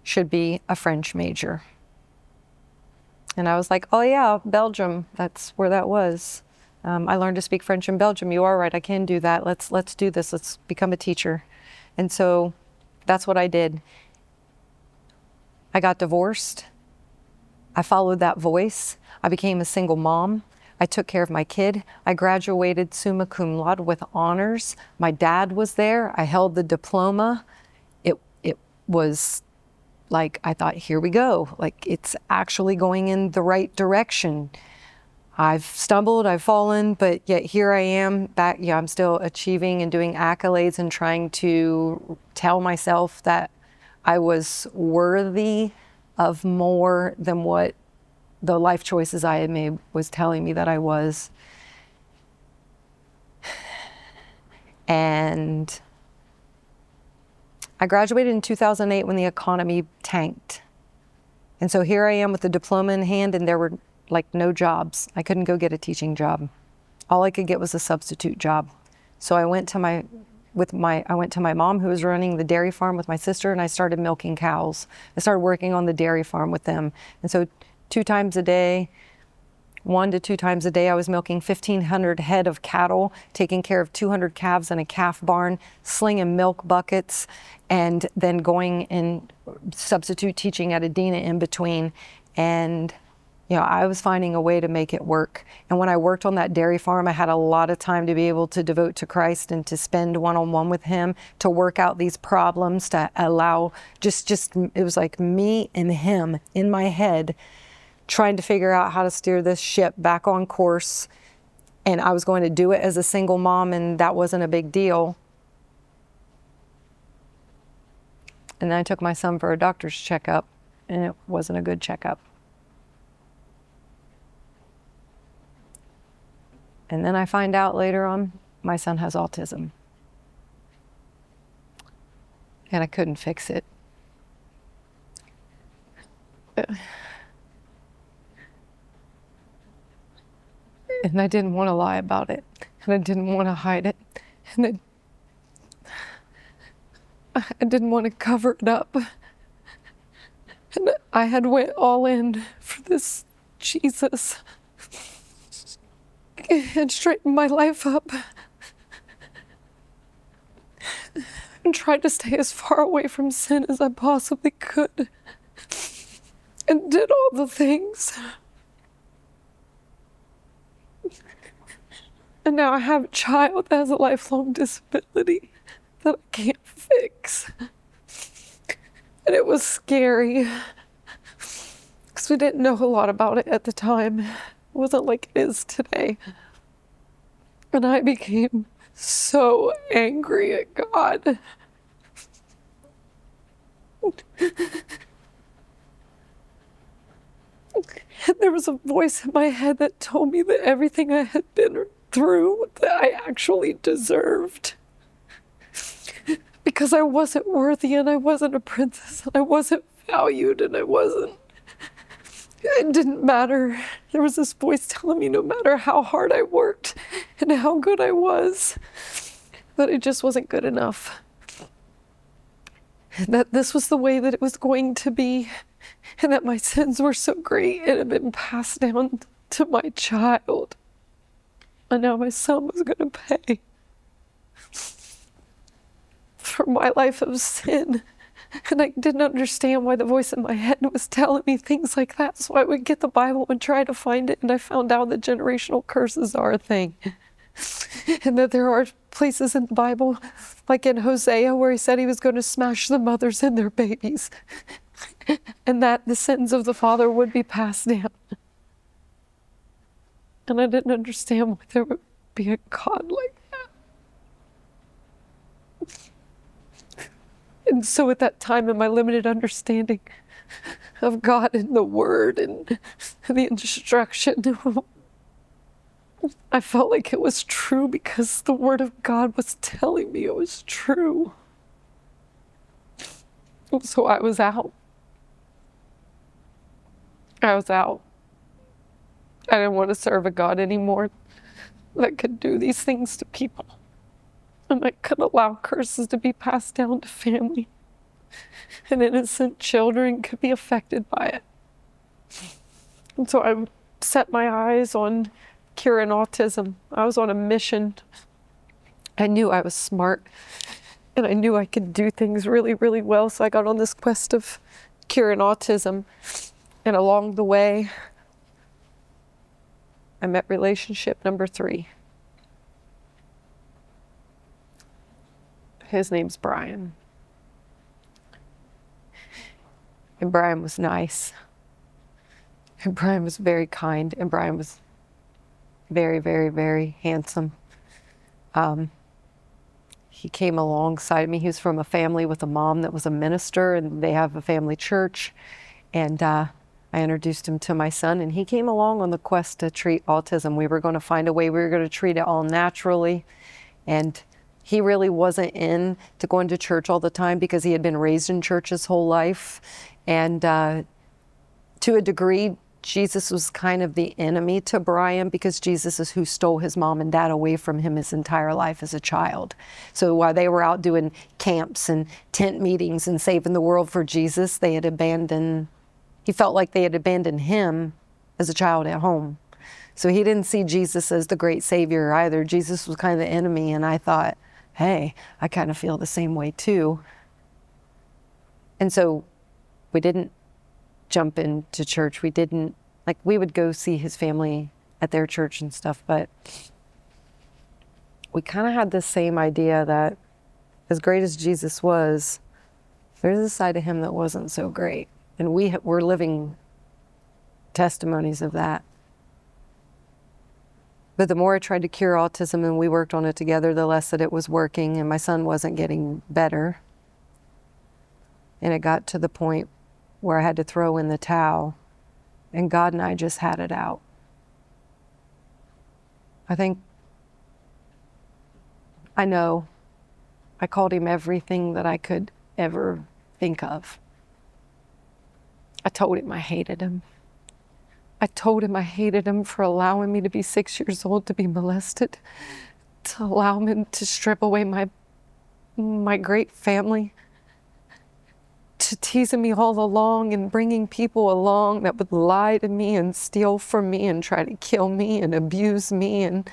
A: should be a French major. And I was like, oh yeah, Belgium, that's where that was. I learned to speak French in Belgium. You are right, I can do that. Let's do this, let's become a teacher. And so that's what I did. I got divorced. I followed that voice. I became a single mom. I took care of my kid. I graduated summa cum laude with honors. My dad was there. I held the diploma. It was like, I thought, here we go. Like, it's actually going in the right direction. I've stumbled, I've fallen, but yet here I am back. Yeah, I'm still achieving and doing accolades and trying to tell myself that I was worthy of more than what the life choices I had made was telling me that I was. And I graduated in 2008 when the economy tanked. And so here I am with the diploma in hand, and there were like no jobs. I couldn't go get a teaching job. All I could get was a substitute job. So I went to my mom, who was running the dairy farm, with my sister, and I started milking cows. I started working on the dairy farm with them. And so 2 times a day, 1 to 2 times a day, I was milking 1,500 head of cattle, taking care of 200 calves in a calf barn, slinging milk buckets, and then going and substitute teaching at Adina in between. And you know, I was finding a way to make it work. And when I worked on that dairy farm, I had a lot of time to be able to devote to Christ and to spend one-on-one with him, to work out these problems, to allow it was like me and him in my head, trying to figure out how to steer this ship back on course. And I was going to do it as a single mom, and that wasn't a big deal. And then I took my son for a doctor's checkup, and it wasn't a good checkup. And then I find out later on my son has autism. And I couldn't fix it. And I didn't want to lie about it. And I didn't want to hide it. And I didn't want to cover it up. And I had went all in for this Jesus and straightened my life up and tried to stay as far away from sin as I possibly could and did all the things. And now I have a child that has a lifelong disability that I can't fix. And it was scary because we didn't know a lot about it at the time. It wasn't like it is today. And I became so angry at God. And there was a voice in my head that told me that everything I had been through that I actually deserved. Because I wasn't worthy and I wasn't a princess and I wasn't valued and it didn't matter. There was this voice telling me no matter how hard I worked and how good I was, that it just wasn't good enough. And that this was the way that it was going to be, and that my sins were so great it had been passed down to my child. And now my son was going to pay for my life of sin. And I didn't understand why the voice in my head was telling me things like that. So I would get the Bible and try to find it. And I found out that generational curses are a thing. And that there are places in the Bible, like in Hosea, where he said he was going to smash the mothers and their babies. And that the sins of the father would be passed down. And I didn't understand why there would be a God like that. And so at that time, in my limited understanding of God and the Word and the instruction, I felt like it was true because the Word of God was telling me it was true. And so I was out. I was out. I didn't want to serve a God anymore that could do these things to people. And that could allow curses to be passed down to family. And innocent children could be affected by it. And so I set my eyes on curing autism. I was on a mission. I knew I was smart. And I knew I could do things really, really well. So I got on this quest of curing autism. And along the way, I met relationship number 3. His name's Brian. And Brian was nice. And Brian was very kind. And Brian was very, very, very handsome. He came alongside me. He was from a family with a mom that was a minister, and they have a family church. And I introduced him to my son, and he came along on the quest to treat autism. We were going to find a way. We were going to treat it all naturally. And he really wasn't into going to church all the time because he had been raised in church his whole life. And to a degree, Jesus was kind of the enemy to Brian because Jesus is who stole his mom and dad away from him his entire life as a child. So while they were out doing camps and tent meetings and saving the world for Jesus, he felt like they had abandoned him as a child at home. So he didn't see Jesus as the great savior either. Jesus was kind of the enemy, and I thought, hey, I kind of feel the same way too. And so we didn't jump into church. We would go see his family at their church and stuff, but we kind of had the same idea that as great as Jesus was, there's a side of him that wasn't so great. And we're living testimonies of that. But the more I tried to cure autism and we worked on it together, the less that it was working, and my son wasn't getting better. And it got to the point where I had to throw in the towel, and God and I just had it out. I think I know I called him everything that I could ever think of. I told him I hated him. I told him I hated him for allowing me to be 6 years old to be molested, to allow him to strip away my great family, to teasing me all along and bringing people along that would lie to me and steal from me and try to kill me and abuse me, and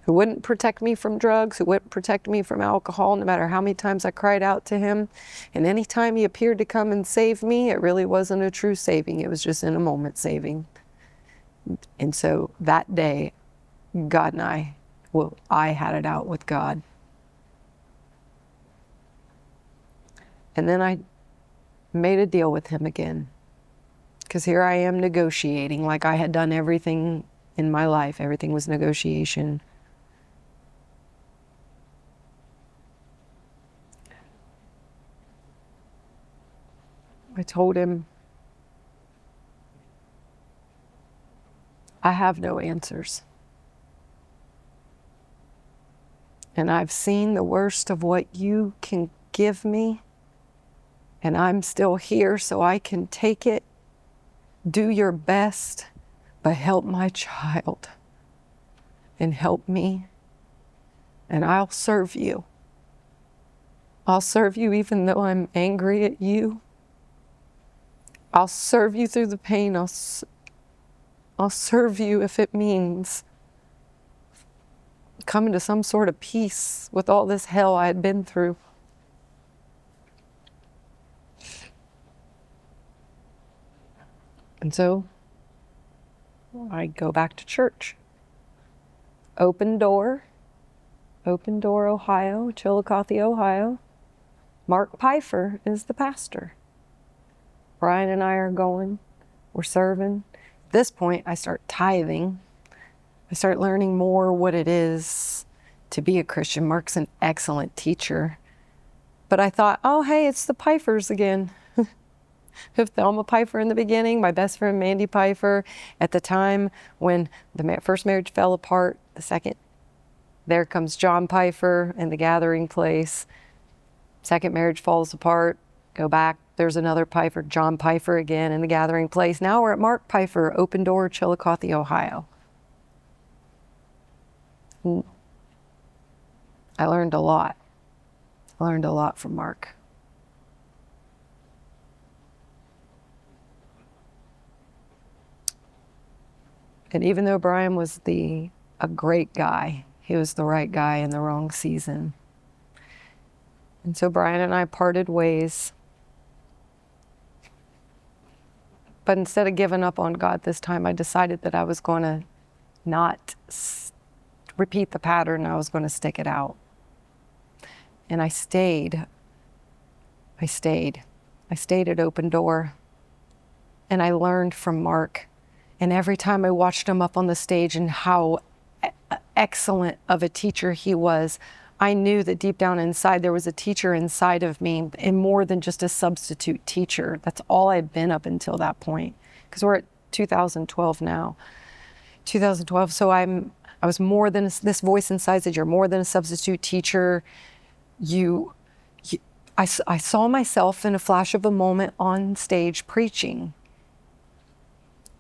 A: who wouldn't protect me from drugs, who wouldn't protect me from alcohol, no matter how many times I cried out to him. And any time he appeared to come and save me, it really wasn't a true saving. It was just in a moment saving. And so that day, God and I had it out with God. And then I made a deal with him again. Because here I am negotiating like I had done everything in my life. Everything was negotiation. I told him, I have no answers. And I've seen the worst of what you can give me. And I'm still here so I can take it. Do your best, but help my child. And help me. And I'll serve you. I'll serve you even though I'm angry at you. I'll serve you through the pain. I'll serve you if it means coming to some sort of peace with all this hell I had been through. And so I go back to church. Open Door, Ohio, Chillicothe, Ohio. Mark Pfeiffer is the pastor. Brian and I are going, we're serving. At this point, I start tithing. I start learning more what it is to be a Christian. Mark's an excellent teacher. But I thought, oh, hey, it's the Pfeiffers again. With Thelma Pfeiffer in the beginning, my best friend Mandy Pfeiffer. At the time when the first marriage fell apart, the second, there comes John Pfeiffer in The Gathering Place. Second marriage falls apart, go back, there's another Pfeiffer, John Pfeiffer again in The Gathering Place. Now we're at Mark Pfeiffer, Open Door, Chillicothe, Ohio. I learned a lot. I learned a lot from Mark. And even though Brian was a great guy, he was the right guy in the wrong season. And so Brian and I parted ways. But instead of giving up on God this time, I decided that I was going to not repeat the pattern. I was going to stick it out. And I stayed. I stayed at Open Door. And I learned from Mark. And every time I watched him up on the stage and how excellent of a teacher he was, I knew that deep down inside there was a teacher inside of me, and more than just a substitute teacher. That's all I'd been up until that point. Because we're at 2012 now. 2012, so I was more than this voice inside said, you're more than a substitute teacher. I saw myself in a flash of a moment on stage preaching.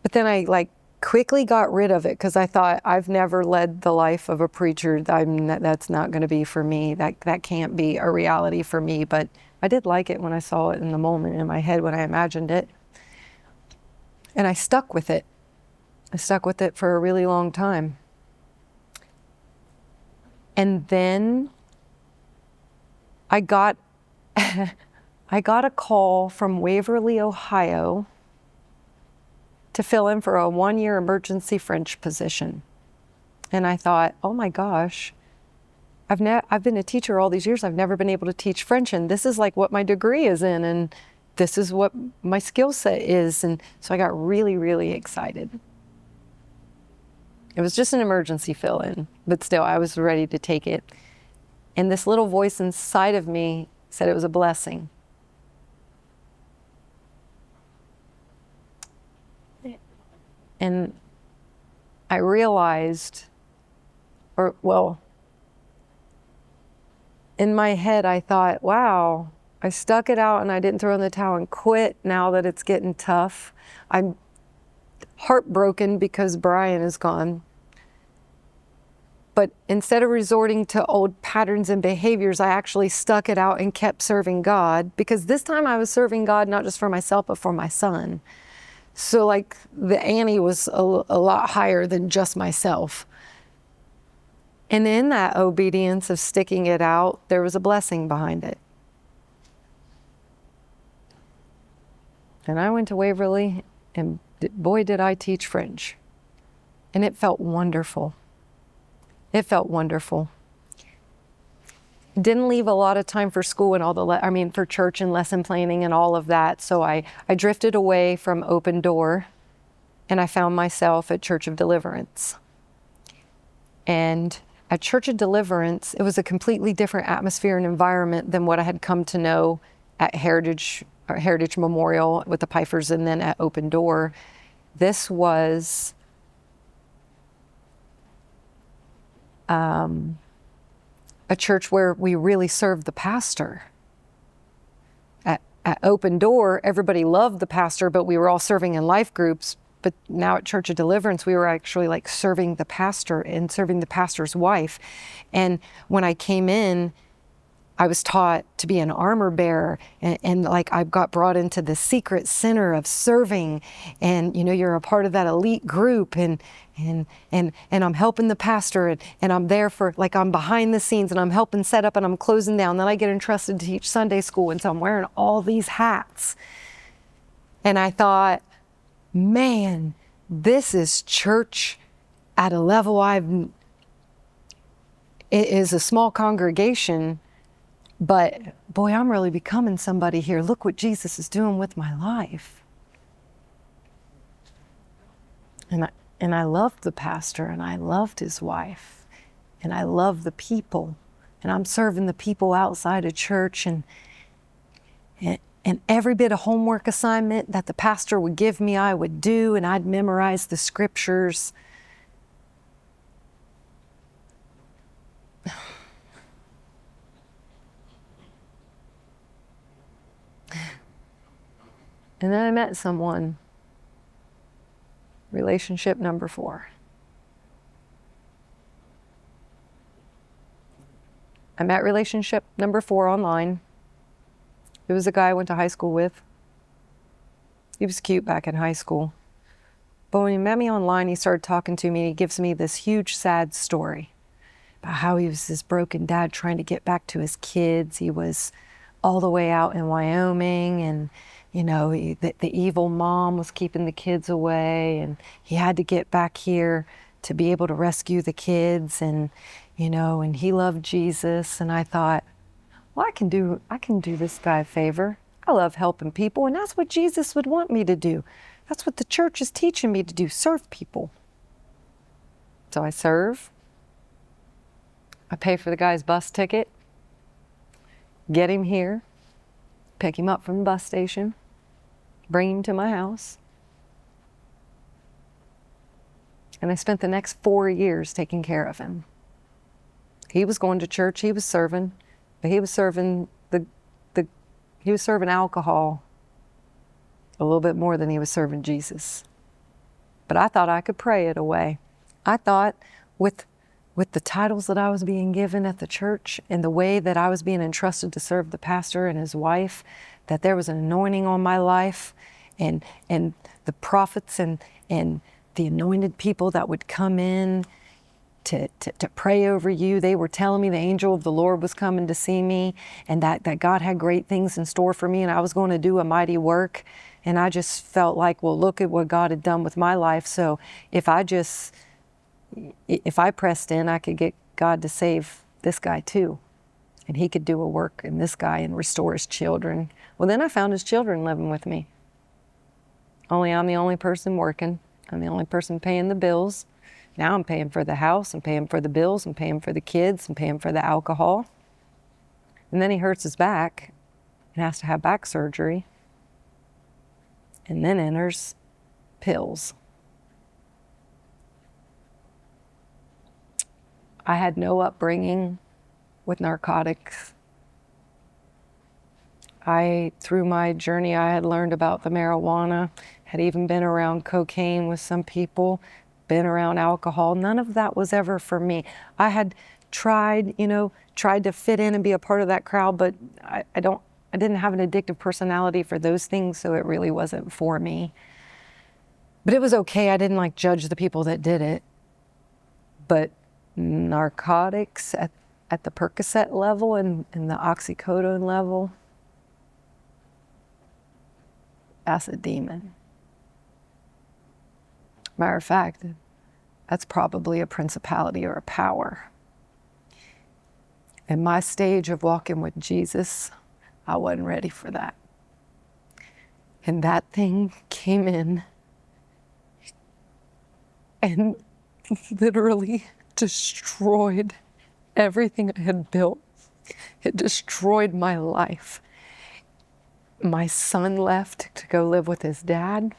A: But then I quickly got rid of it because I thought, I've never led the life of a preacher. That's not going to be for me. That can't be a reality for me. But I did like it when I saw it in the moment in my head when I imagined it. And I stuck with it. I stuck with it for a really long time. And then I got a call from Waverly, Ohio, to fill in for a 1-year emergency French position. And I thought, oh my gosh, I've been a teacher all these years. I've never been able to teach French, and this is like what my degree is in, and this is what my skill set is. And so I got really, really excited. It was just an emergency fill-in, but still I was ready to take it. And this little voice inside of me said it was a blessing. And I realized, in my head I thought, wow, I stuck it out and I didn't throw in the towel and quit now that it's getting tough. I'm heartbroken because Brian is gone. But instead of resorting to old patterns and behaviors, I actually stuck it out and kept serving God, because this time I was serving God not just for myself, but for my son. So like the ante was a lot higher than just myself. And in that obedience of sticking it out, there was a blessing behind it. And I went to Waverly, and boy, did I teach French. And it felt wonderful. It felt wonderful. Didn't leave a lot of time for school and all the, for church and lesson planning and all of that. So I drifted away from Open Door, and I found myself at Church of Deliverance. And at Church of Deliverance, it was a completely different atmosphere and environment than what I had come to know at Heritage Memorial with the Pfeiffers, and then at Open Door. This was a church where we really served the pastor. At Open Door, everybody loved the pastor, but we were all serving in life groups. But now at Church of Deliverance, we were actually like serving the pastor and serving the pastor's wife. And when I came in, I was taught to be an armor bearer, and like I got brought into the secret center of serving, and you're a part of that elite group, and I'm helping the pastor, and I'm there for, like, I'm behind the scenes, and I'm helping set up, and I'm closing down. Then I get entrusted to teach Sunday school, and so I'm wearing all these hats. And I thought, man, this is church at a level it is a small congregation. But boy, I'm really becoming somebody here. Look what Jesus is doing with my life. And I loved the pastor, and I loved his wife, and I loved the people, and I'm serving the people outside of church, and every bit of homework assignment that the pastor would give me, I would do, and I'd memorize the scriptures. And then I met someone. Relationship number 4. I met relationship number 4 online. It was a guy I went to high school with. He was cute back in high school. But when he met me online, he started talking to me, and he gives me this huge sad story about how he was this broken dad trying to get back to his kids. He was all the way out in Wyoming, and the evil mom was keeping the kids away, and he had to get back here to be able to rescue the kids, and he loved Jesus. And I thought, well, I can do this guy a favor. I love helping people, and that's what Jesus would want me to do. That's what the church is teaching me to do, serve people. So I serve. I pay for the guy's bus ticket, get him here, pick him up from the bus station, bring him to my house. And I spent the next 4 years taking care of him. He was going to church, he was serving, but he was serving alcohol a little bit more than he was serving Jesus. But I thought I could pray it away. I thought with the titles that I was being given at the church and the way that I was being entrusted to serve the pastor and his wife, that there was an anointing on my life, and the prophets and the anointed people that would come in to pray over you. They were telling me the angel of the Lord was coming to see me, and that God had great things in store for me, and I was going to do a mighty work. And I just felt like, well, look at what God had done with my life. So if I pressed in, I could get God to save this guy too. And he could do a work in this guy and restore his children. Well, then I found his children living with me. Only I'm the only person working. I'm the only person paying the bills. Now I'm paying for the house, I'm paying for the bills, I'm paying for the kids, I'm paying for the alcohol. And then he hurts his back and has to have back surgery. And then enters pills. I had no upbringing with narcotics. Through my journey, I had learned about the marijuana, had even been around cocaine with some people, been around alcohol. None of that was ever for me. I had tried to fit in and be a part of that crowd, but I didn't have an addictive personality for those things, so it really wasn't for me. But it was okay. I didn't like judge the people that did it. But narcotics at the Percocet level and the oxycodone level, that's a demon. Matter of fact, that's probably a principality or a power. In my stage of walking with Jesus, I wasn't ready for that. And that thing came in and literally destroyed everything I had built. It destroyed my life. My son left to go live with his dad.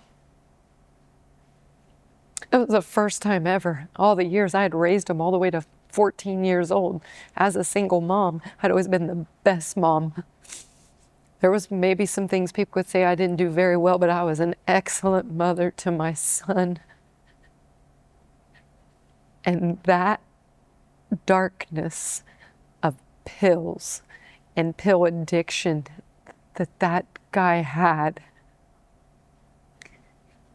A: It was the first time ever. All the years I had raised him all the way to 14 years old. As a single mom, I'd always been the best mom. There was maybe some things people could say I didn't do very well, but I was an excellent mother to my son. And that darkness of pills and pill addiction that guy had,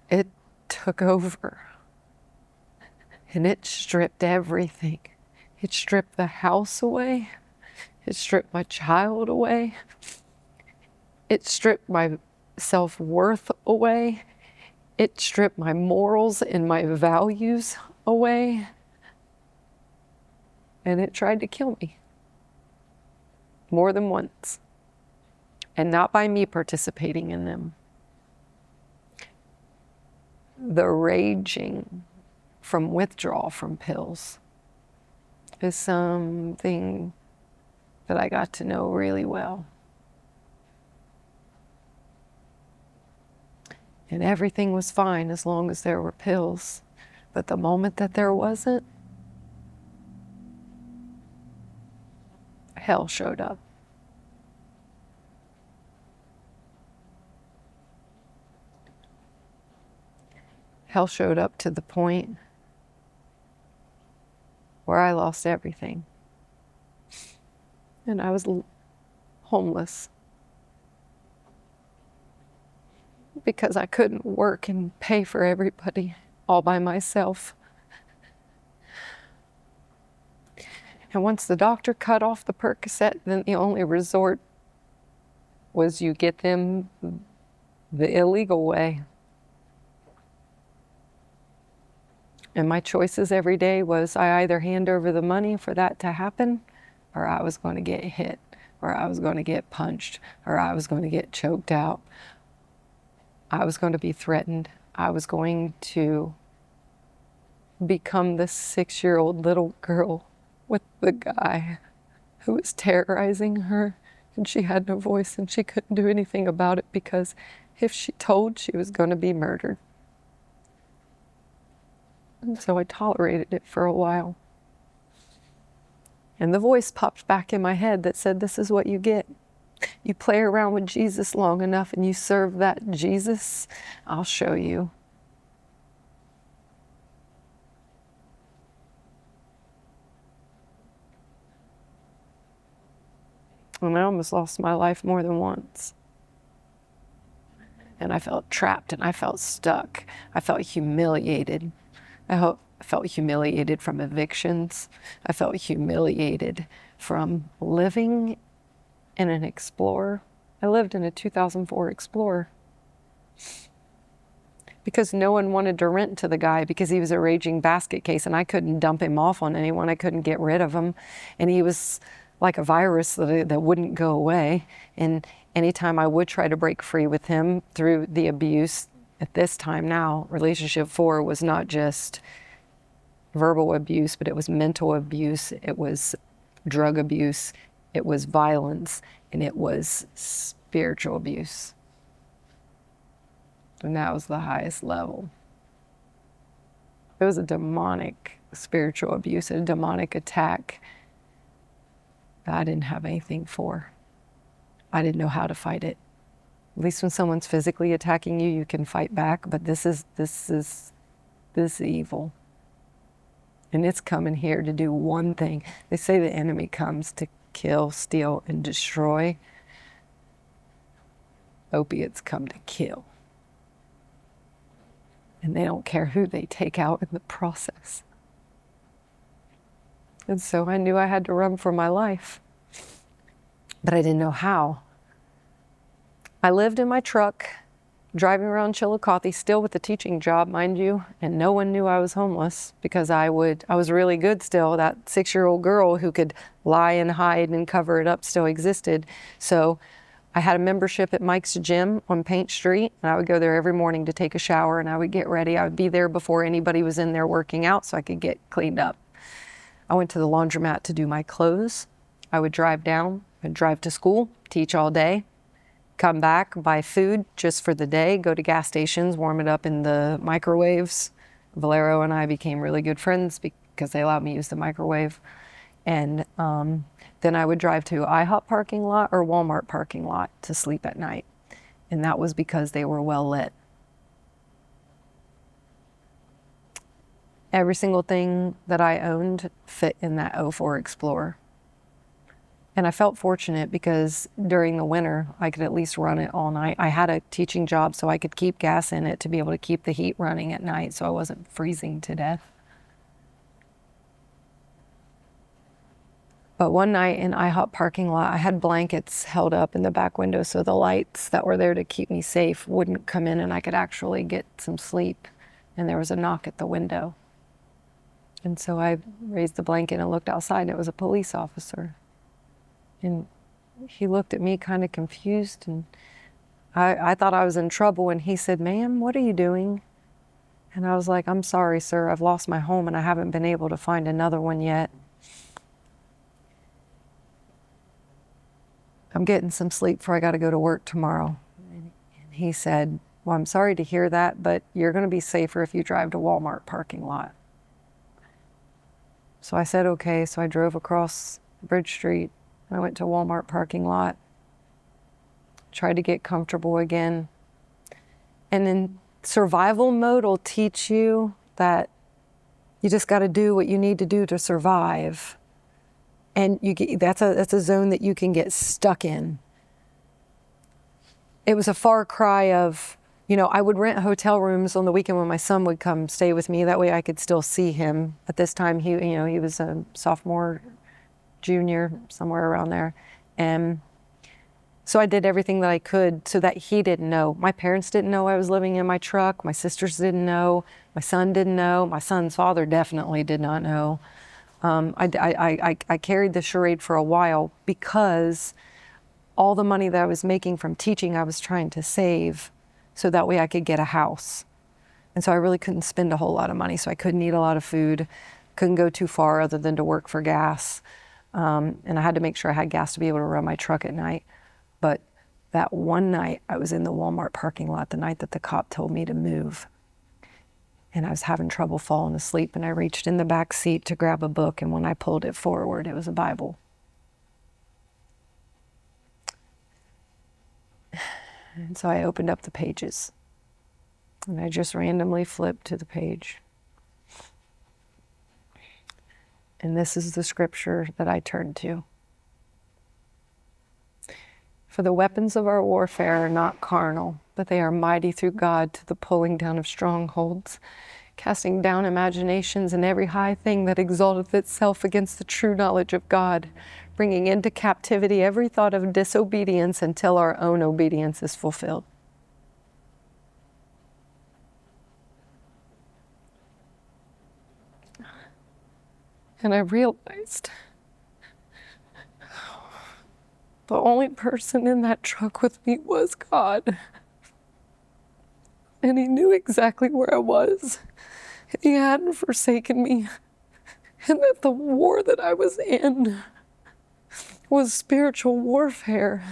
A: it took over. And it stripped everything. It stripped the house away. It stripped my child away. It stripped my self-worth away. It stripped my morals and my values away. And it tried to kill me more than once. And not by me participating in them. The raging from withdrawal from pills is something that I got to know really well. And everything was fine as long as there were pills. But the moment that there wasn't, hell showed up. Hell showed up to the point where I lost everything. And I was homeless because I couldn't work and pay for everybody all by myself. And once the doctor cut off the Percocet, then the only resort was you get them the illegal way. And my choices every day was I either hand over the money for that to happen, or I was going to get hit, or I was going to get punched, or I was going to get choked out. I was going to be threatened. I was going to become the 6-year-old little girl with the guy who was terrorizing her, and she had no voice and she couldn't do anything about it because if she told, she was going to be murdered. And so I tolerated it for a while. And the voice popped back in my head that said, this is what you get. You play around with Jesus long enough and you serve that Jesus, I'll show you. And I almost lost my life more than once. And I felt trapped and I felt stuck. I felt humiliated. I felt humiliated from evictions. I felt humiliated from living in an Explorer. I lived in a 2004 Explorer because no one wanted to rent to the guy because he was a raging basket case and I couldn't dump him off on anyone. I couldn't get rid of him. And he was like a virus that wouldn't go away. And anytime I would try to break free with him through the abuse, at this time now, relationship 4 was not just verbal abuse, but it was mental abuse, it was drug abuse, it was violence, and it was spiritual abuse. And that was the highest level. It was a demonic spiritual abuse, a demonic attack that I didn't have anything for. I didn't know how to fight it. At least when someone's physically attacking you, you can fight back, but this is evil. And it's coming here to do one thing. They say the enemy comes to kill, steal, and destroy. Opiates come to kill. And they don't care who they take out in the process. And so I knew I had to run for my life, but I didn't know how. I lived in my truck, driving around Chillicothe, still with a teaching job, mind you, and no one knew I was homeless because I was really good still. That 6-year-old girl who could lie and hide and cover it up still existed. So I had a membership at Mike's Gym on Paint Street, and I would go there every morning to take a shower, and I would get ready. I would be there before anybody was in there working out so I could get cleaned up. I went to the laundromat to do my clothes. I would drive down, I'd drive to school, teach all day, come back, buy food just for the day, go to gas stations, warm it up in the microwaves. Valero and I became really good friends because they allowed me to use the microwave. And then I would drive to IHOP parking lot or Walmart parking lot to sleep at night. And that was because they were well lit. Every single thing that I owned fit in that '04 Explorer. And I felt fortunate because during the winter, I could at least run it all night. I had a teaching job, so I could keep gas in it to be able to keep the heat running at night so I wasn't freezing to death. But one night in IHOP parking lot, I had blankets held up in the back window so the lights that were there to keep me safe wouldn't come in and I could actually get some sleep. And there was a knock at the window. And so I raised the blanket and looked outside, and it was a police officer. And he looked at me kind of confused, and I thought I was in trouble, and he said, "Ma'am, what are you doing?" And I was like, "I'm sorry, sir, I've lost my home and I haven't been able to find another one yet. I'm getting some sleep before I got to go to work tomorrow." And he said, "Well, I'm sorry to hear that, but you're going to be safer if you drive to Walmart parking lot." So I said, okay. So I drove across Bridge Street. I went to Walmart parking lot, tried to get comfortable again. And in survival mode will teach you that you just got to do what you need to do to survive. And that's a zone that you can get stuck in. It was a far cry of, I would rent hotel rooms on the weekend when my son would come stay with me. That way I could still see him. At this time, he was a sophomore, junior, somewhere around there. And so I did everything that I could so that he didn't know. My parents didn't know I was living in my truck. My sisters didn't know. My son didn't know. My son's father definitely did not know. I carried the charade for a while because all the money that I was making from teaching, I was trying to save so that way I could get a house. And so I really couldn't spend a whole lot of money. So I couldn't eat a lot of food, couldn't go too far other than to work for gas. And I had to make sure I had gas to be able to run my truck at night. But that one night I was in the Walmart parking lot, the night that the cop told me to move. And I was having trouble falling asleep, and I reached in the back seat to grab a book, and when I pulled it forward, it was a Bible. And so I opened up the pages, and I just randomly flipped to the page. And this is the scripture that I turned to. "For the weapons of our warfare are not carnal, but they are mighty through God to the pulling down of strongholds, casting down imaginations and every high thing that exalteth itself against the true knowledge of God, bringing into captivity every thought of disobedience until our own obedience is fulfilled." And I realized the only person in that truck with me was God. And he knew exactly where I was. He hadn't forsaken me. And that the war that I was in was spiritual warfare.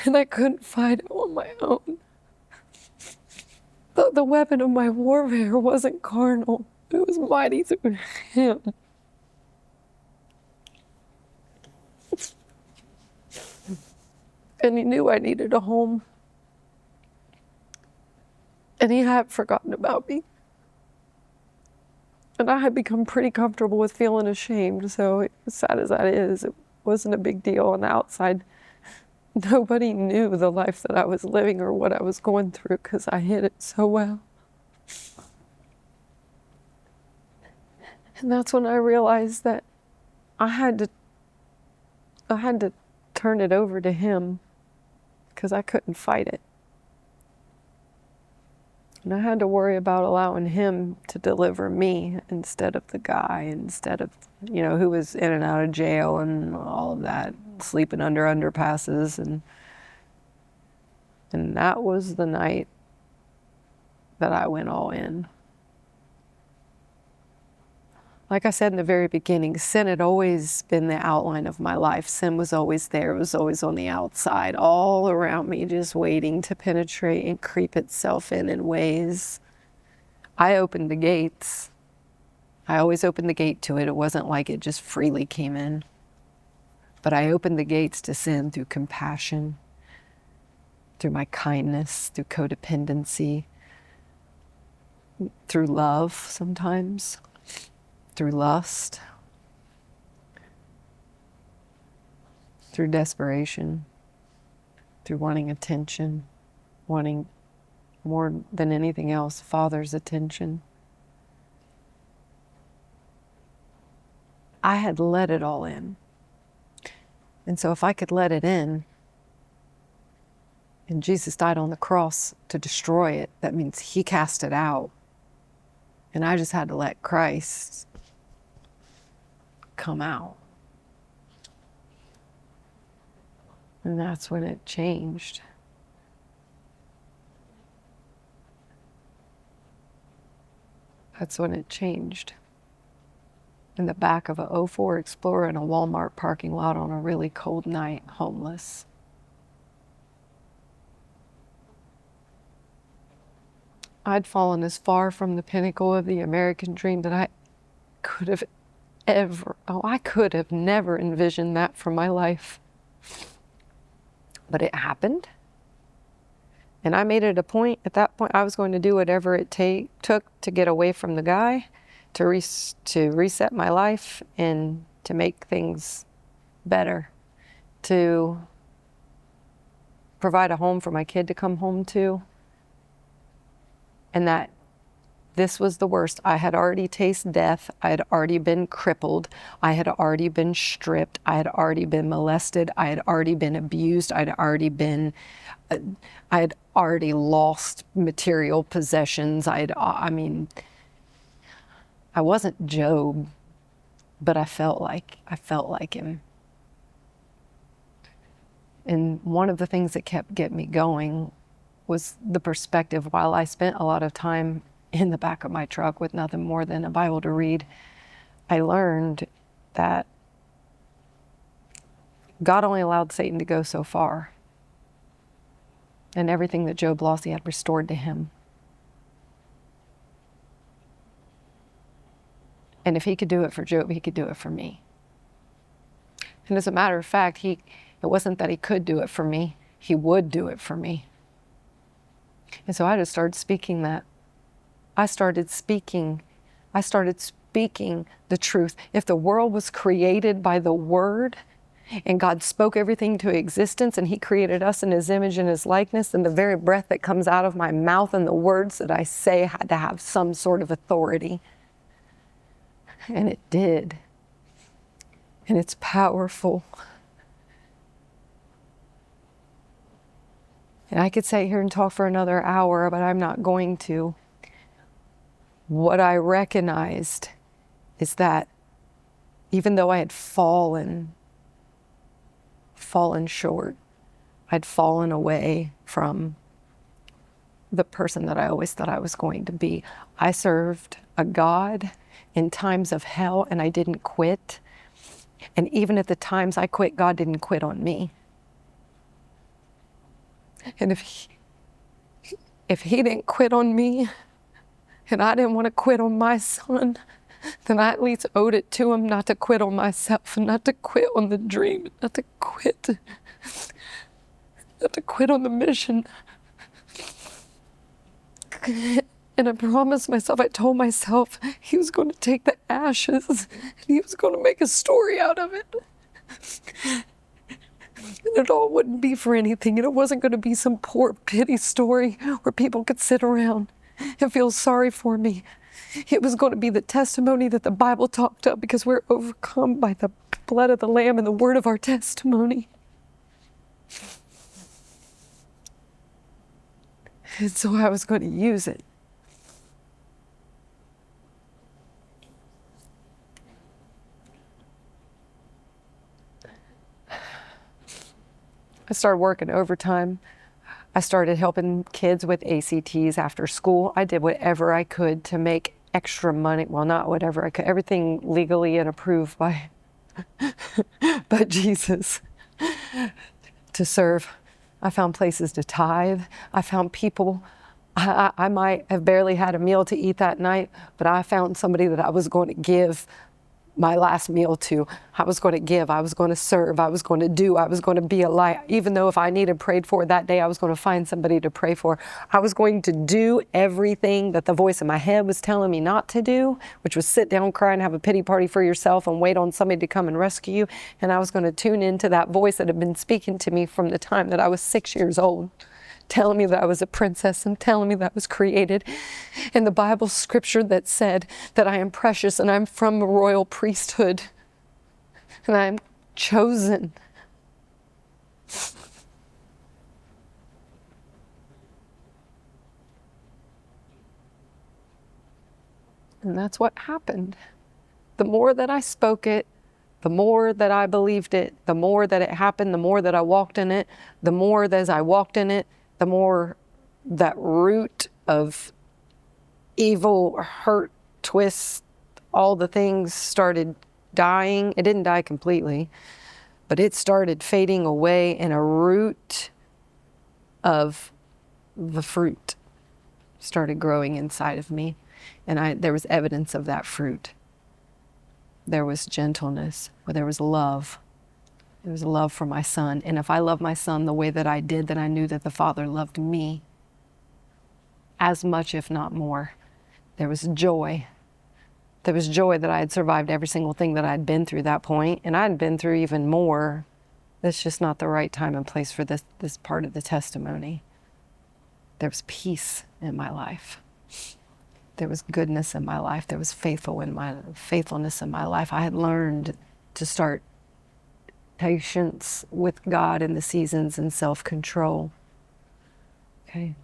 A: And I couldn't fight it on my own. The weapon of my warfare wasn't carnal. It was mighty through him. And he knew I needed a home. And he had forgotten about me. And I had become pretty comfortable with feeling ashamed, so as sad as that is, it wasn't a big deal on the outside. Nobody knew the life that I was living or what I was going through because I hid it so well. And that's when I realized that I had to turn it over to him because I couldn't fight it. And I had to worry about allowing him to deliver me instead of the guy, instead of, who was in and out of jail and all of that, sleeping under underpasses. And that was the night that I went all in. Like I said in the very beginning, sin had always been the outline of my life. Sin was always there. It was always on the outside, all around me, just waiting to penetrate and creep itself in ways. I opened the gates. I always opened the gate to it. It wasn't like it just freely came in. But I opened the gates to sin through compassion, through my kindness, through codependency, through love sometimes, through lust, through desperation, through wanting attention, wanting more than anything else, Father's attention. I had let it all in. And so if I could let it in, and Jesus died on the cross to destroy it, that means he cast it out. And I just had to let Christ come out. And that's when it changed. That's when it changed. In the back of a '04 Explorer in a Walmart parking lot on a really cold night, homeless. I'd fallen as far from the pinnacle of the American dream that I could have never envisioned that for my life. But it happened. And I made it a point, at that point, I was going to do whatever it took to get away from the guy, to reset my life and to make things better, to provide a home for my kid to come home to. And that this was the worst. I had already tasted death. I had already been crippled. I had already been stripped. I had already been molested. I had already been abused. I had already lost material possessions. I wasn't Job, but I felt like him. And one of the things that kept getting me going was the perspective. While I spent a lot of time in the back of my truck with nothing more than a Bible to read, I learned that God only allowed Satan to go so far. And everything that Job lost, he had restored to him. And if he could do it for Job, he could do it for me. And as a matter of fact, it wasn't that he could do it for me, he would do it for me. And so I just started speaking that. I started speaking the truth. If the world was created by the Word, and God spoke everything to existence, and he created us in his image and his likeness, then the very breath that comes out of my mouth and the words that I say had to have some sort of authority. And it did. And it's powerful. And I could sit here and talk for another hour, but I'm not going to. What I recognized is that even though I had fallen short, I'd fallen away from the person that I always thought I was going to be. I served a God in times of hell, and I didn't quit. And even at the times I quit, God didn't quit on me. And if he didn't quit on me, and I didn't want to quit on my son, then I at least owed it to him not to quit on myself and not to quit on the dream, not to quit on the mission. And I promised myself, I told myself he was going to take the ashes and he was going to make a story out of it. And it all wouldn't be for anything. And it wasn't going to be some poor pity story where people could sit around and feel sorry for me. It was going to be the testimony that the Bible talked of, because we're overcome by the blood of the Lamb and the word of our testimony. And so I was going to use it. I started working overtime. I started helping kids with ACTs after school. I did whatever I could to make extra money. Well, not whatever I could, everything legally and approved by Jesus to serve. I found places to tithe. I found people. I might have barely had a meal to eat that night, but I found somebody that I was going to give my last meal to. I was going to give, I was going to serve, I was going to do, I was going to be a light. Even though if I needed prayed for that day, I was going to find somebody to pray for. I was going to do everything that the voice in my head was telling me not to do, which was sit down, cry, and have a pity party for yourself and wait on somebody to come and rescue you. And I was going to tune into that voice that had been speaking to me from the time that I was 6 years old, telling me that I was a princess and telling me that I was created. And the Bible scripture that said that I am precious and I'm from a royal priesthood and I'm chosen. And that's what happened. The more that I spoke it, the more that I believed it, the more that it happened, the more that I walked in it, the more that as I walked in it, the more that root of evil, hurt, twist, all the things started dying. It didn't die completely, but it started fading away, and a root of the fruit started growing inside of me. And there was evidence of that fruit. There was gentleness, there was love. There was love for my son. And if I loved my son the way that I did, then I knew that the Father loved me as much, if not more. There was joy. There was joy that I had survived every single thing that I'd been through that point, and I'd been through even more. That's just not the right time and place for this part of the testimony. There was peace in my life. There was goodness in my life. There was faithfulness in my life. I had learned to start patience with God in the seasons and self-control. Okay.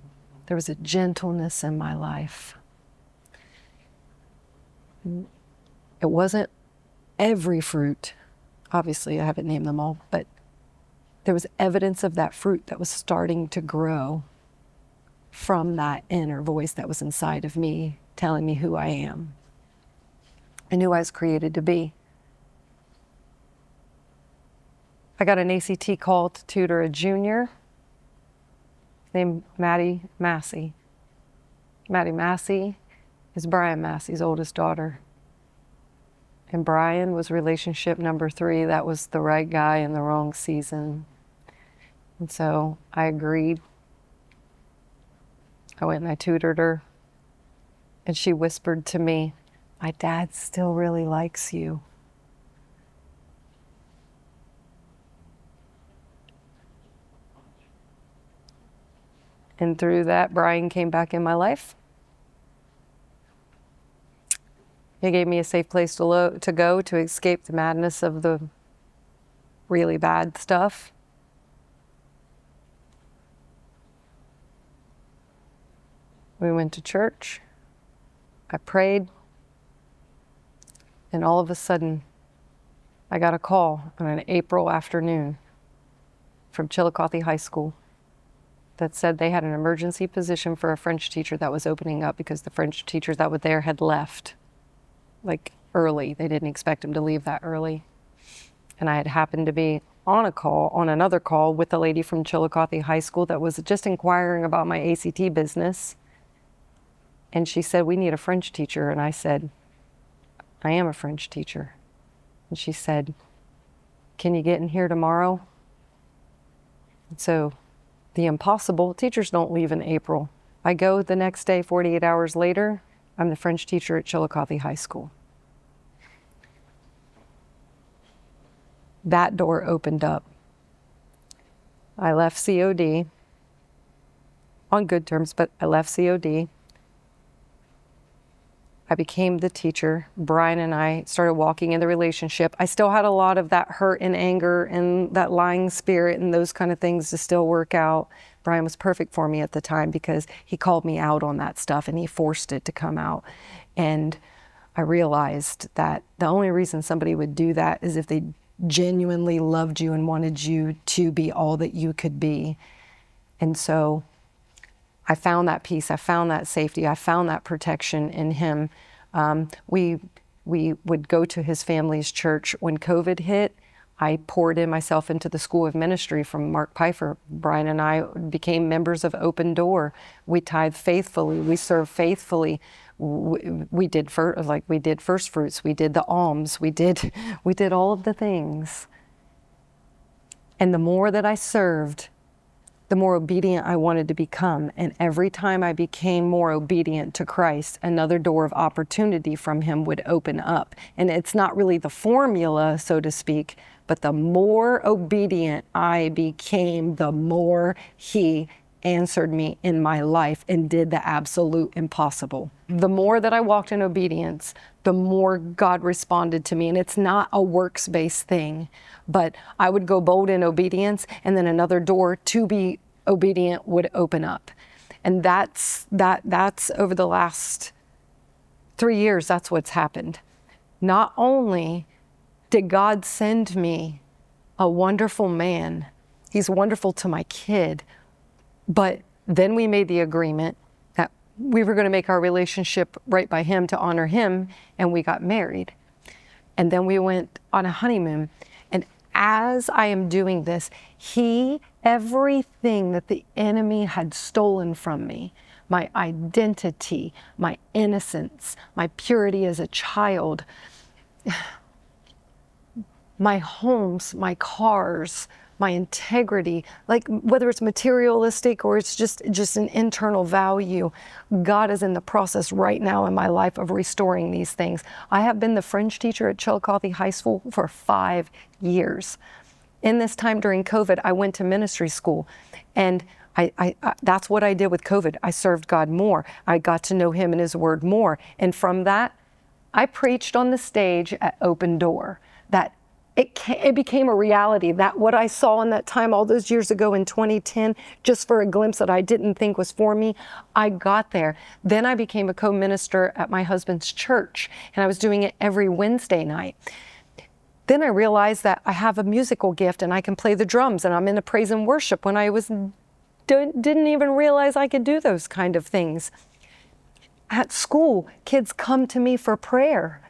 A: There was a gentleness in my life. It wasn't every fruit. Obviously, I haven't named them all, but there was evidence of that fruit that was starting to grow from that inner voice that was inside of me, telling me who I am and who I was created to be. I got an ACT call to tutor a junior named Maddie Massey. Maddie Massey is Brian Massey's oldest daughter. And Brian was relationship number 3. That was the right guy in the wrong season. And so I agreed. I went and I tutored her. And she whispered to me, "My dad still really likes you." And through that, Brian came back in my life. He gave me a safe place to go to escape the madness of the really bad stuff. We went to church. I prayed. And all of a sudden, I got a call on an April afternoon from Chillicothe High School that said they had an emergency position for a French teacher that was opening up because the French teachers that were there had left, like early. They didn't expect them to leave that early. And I had happened to be on another call with a lady from Chillicothe High School that was just inquiring about my ACT business. And she said, we need a French teacher. And I said, I am a French teacher. And she said, can you get in here tomorrow? And so the impossible, teachers don't leave in April. I go the next day, 48 hours later, I'm the French teacher at Chillicothe High School. That door opened up. I left COD on good terms, but I left COD. I became the teacher. Brian and I started walking in the relationship. I still had a lot of that hurt and anger and that lying spirit and those kind of things to still work out. Brian was perfect for me at the time because he called me out on that stuff and he forced it to come out. And I realized that the only reason somebody would do that is if they genuinely loved you and wanted you to be all that you could be. And so I found that peace, I found that safety, I found that protection in him. We would go to his family's church. When COVID hit, I poured in myself into the School of Ministry from Mark Pfeiffer. Brian and I became members of Open Door. We tithe faithfully, we serve faithfully. We did first fruits, we did the alms, we did all of the things. And the more that I served, the more obedient I wanted to become. And every time I became more obedient to Christ, another door of opportunity from him would open up. And it's not really the formula, so to speak, but the more obedient I became, the more he answered me in my life and did the absolute impossible. The more that I walked in obedience, the more God responded to me. And it's not a works-based thing, but I would go bold in obedience and then another door to be obedient would open up. And that's over the last 3 years, that's what's happened. Not only did God send me a wonderful man, he's wonderful to my kid, but then we made the agreement that we were going to make our relationship right by him to honor him, and we got married. And then we went on a honeymoon. And as I am doing this, everything that the enemy had stolen from me, my identity, my innocence, my purity as a child, my homes, my cars, my integrity, like whether it's materialistic or it's just an internal value, God is in the process right now in my life of restoring these things. I have been the French teacher at Chillicothe High School for 5 years. In this time during COVID, I went to ministry school, and I that's what I did with COVID. I served God more. I got to know him and his word more. And from that, I preached on the stage at Open Door that it became a reality, that what I saw in that time all those years ago in 2010, just for a glimpse that I didn't think was for me, I got there. Then I became a co-minister at my husband's church, and I was doing it every Wednesday night. Then I realized that I have a musical gift and I can play the drums, and I'm in a praise and worship when I didn't even realize I could do those kind of things. At school, kids come to me for prayer.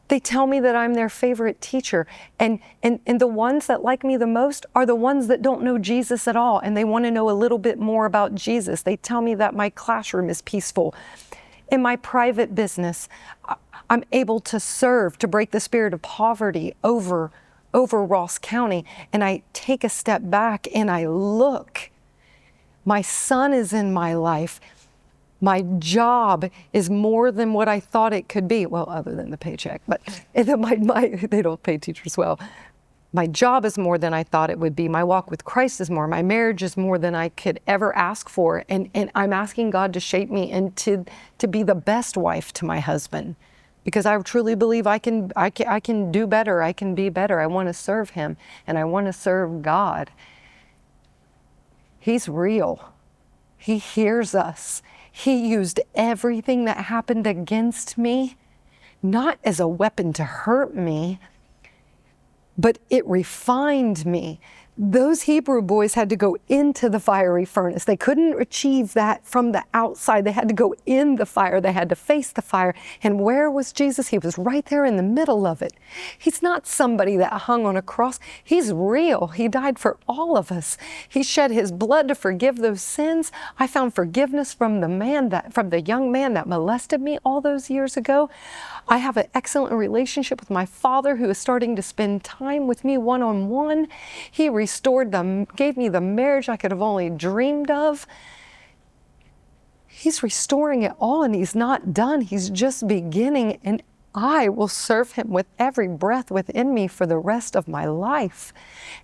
A: They tell me that I'm their favorite teacher. And the ones that like me the most are the ones that don't know Jesus at all, and they want to know a little bit more about Jesus. They tell me that my classroom is peaceful. In my private business, I'm able to serve, to break the spirit of poverty over Ross County. And I take a step back and I look. My son is in my life. My job is more than what I thought it could be. Well, other than the paycheck, but they don't pay teachers well. My job is more than I thought it would be. My walk with Christ is more. My marriage is more than I could ever ask for. And I'm asking God to shape me and to be the best wife to my husband, because I truly believe I can do better. I can be better. I want to serve him, and I want to serve God. He's real. He hears us. He used everything that happened against me, not as a weapon to hurt me, but it refined me. Those Hebrew boys had to go into the fiery furnace. They couldn't achieve that from the outside. They had to go in the fire. They had to face the fire. And where was Jesus? He was right there in the middle of it. He's not somebody that hung on a cross. He's real. He died for all of us. He shed his blood to forgive those sins. I found forgiveness from the young man that molested me all those years ago. I have an excellent relationship with my father, who is starting to spend time with me one-on-one. He restored them, gave me the marriage I could have only dreamed of. He's restoring it all, and he's not done. He's just beginning, and I will serve him with every breath within me for the rest of my life.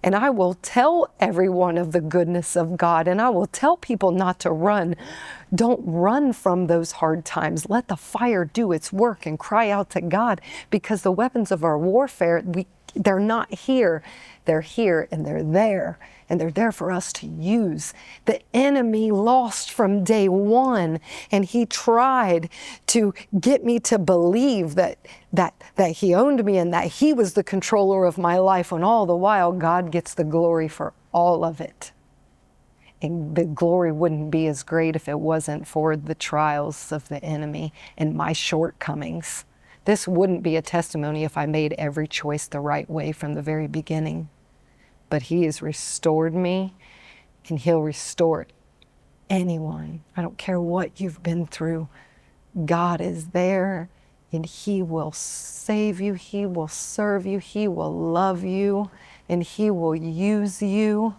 A: And I will tell everyone of the goodness of God, and I will tell people not to run. Don't run from those hard times. Let the fire do its work and cry out to God, because the weapons of our warfare, they're not here. They're here, and they're there. And they're there for us to use. The enemy lost from day one, and he tried to get me to believe that he owned me and that he was the controller of my life, when all the while God gets the glory for all of it. And the glory wouldn't be as great if it wasn't for the trials of the enemy and my shortcomings. This wouldn't be a testimony if I made every choice the right way from the very beginning. But he has restored me, and he'll restore anyone. I don't care what you've been through. God is there, and he will save you. He will serve you. He will love you, and he will use you.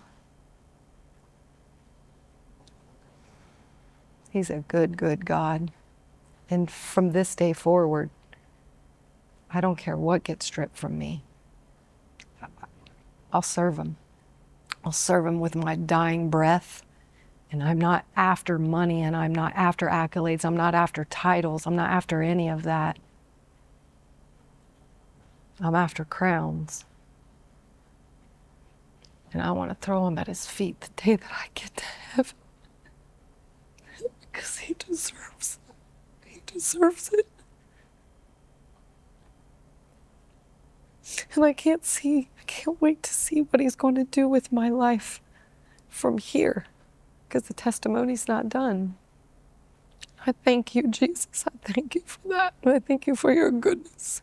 A: He's a good, good God. And from this day forward, I don't care what gets stripped from me. I'll serve him. I'll serve him with my dying breath. And I'm not after money, and I'm not after accolades. I'm not after titles. I'm not after any of that. I'm after crowns. And I want to throw them at his feet the day that I get to heaven. Because he deserves it. He deserves it. And I can't wait to see what he's going to do with my life from here, because the testimony's not done. I thank you, Jesus. I thank you for that. And I thank you for your goodness.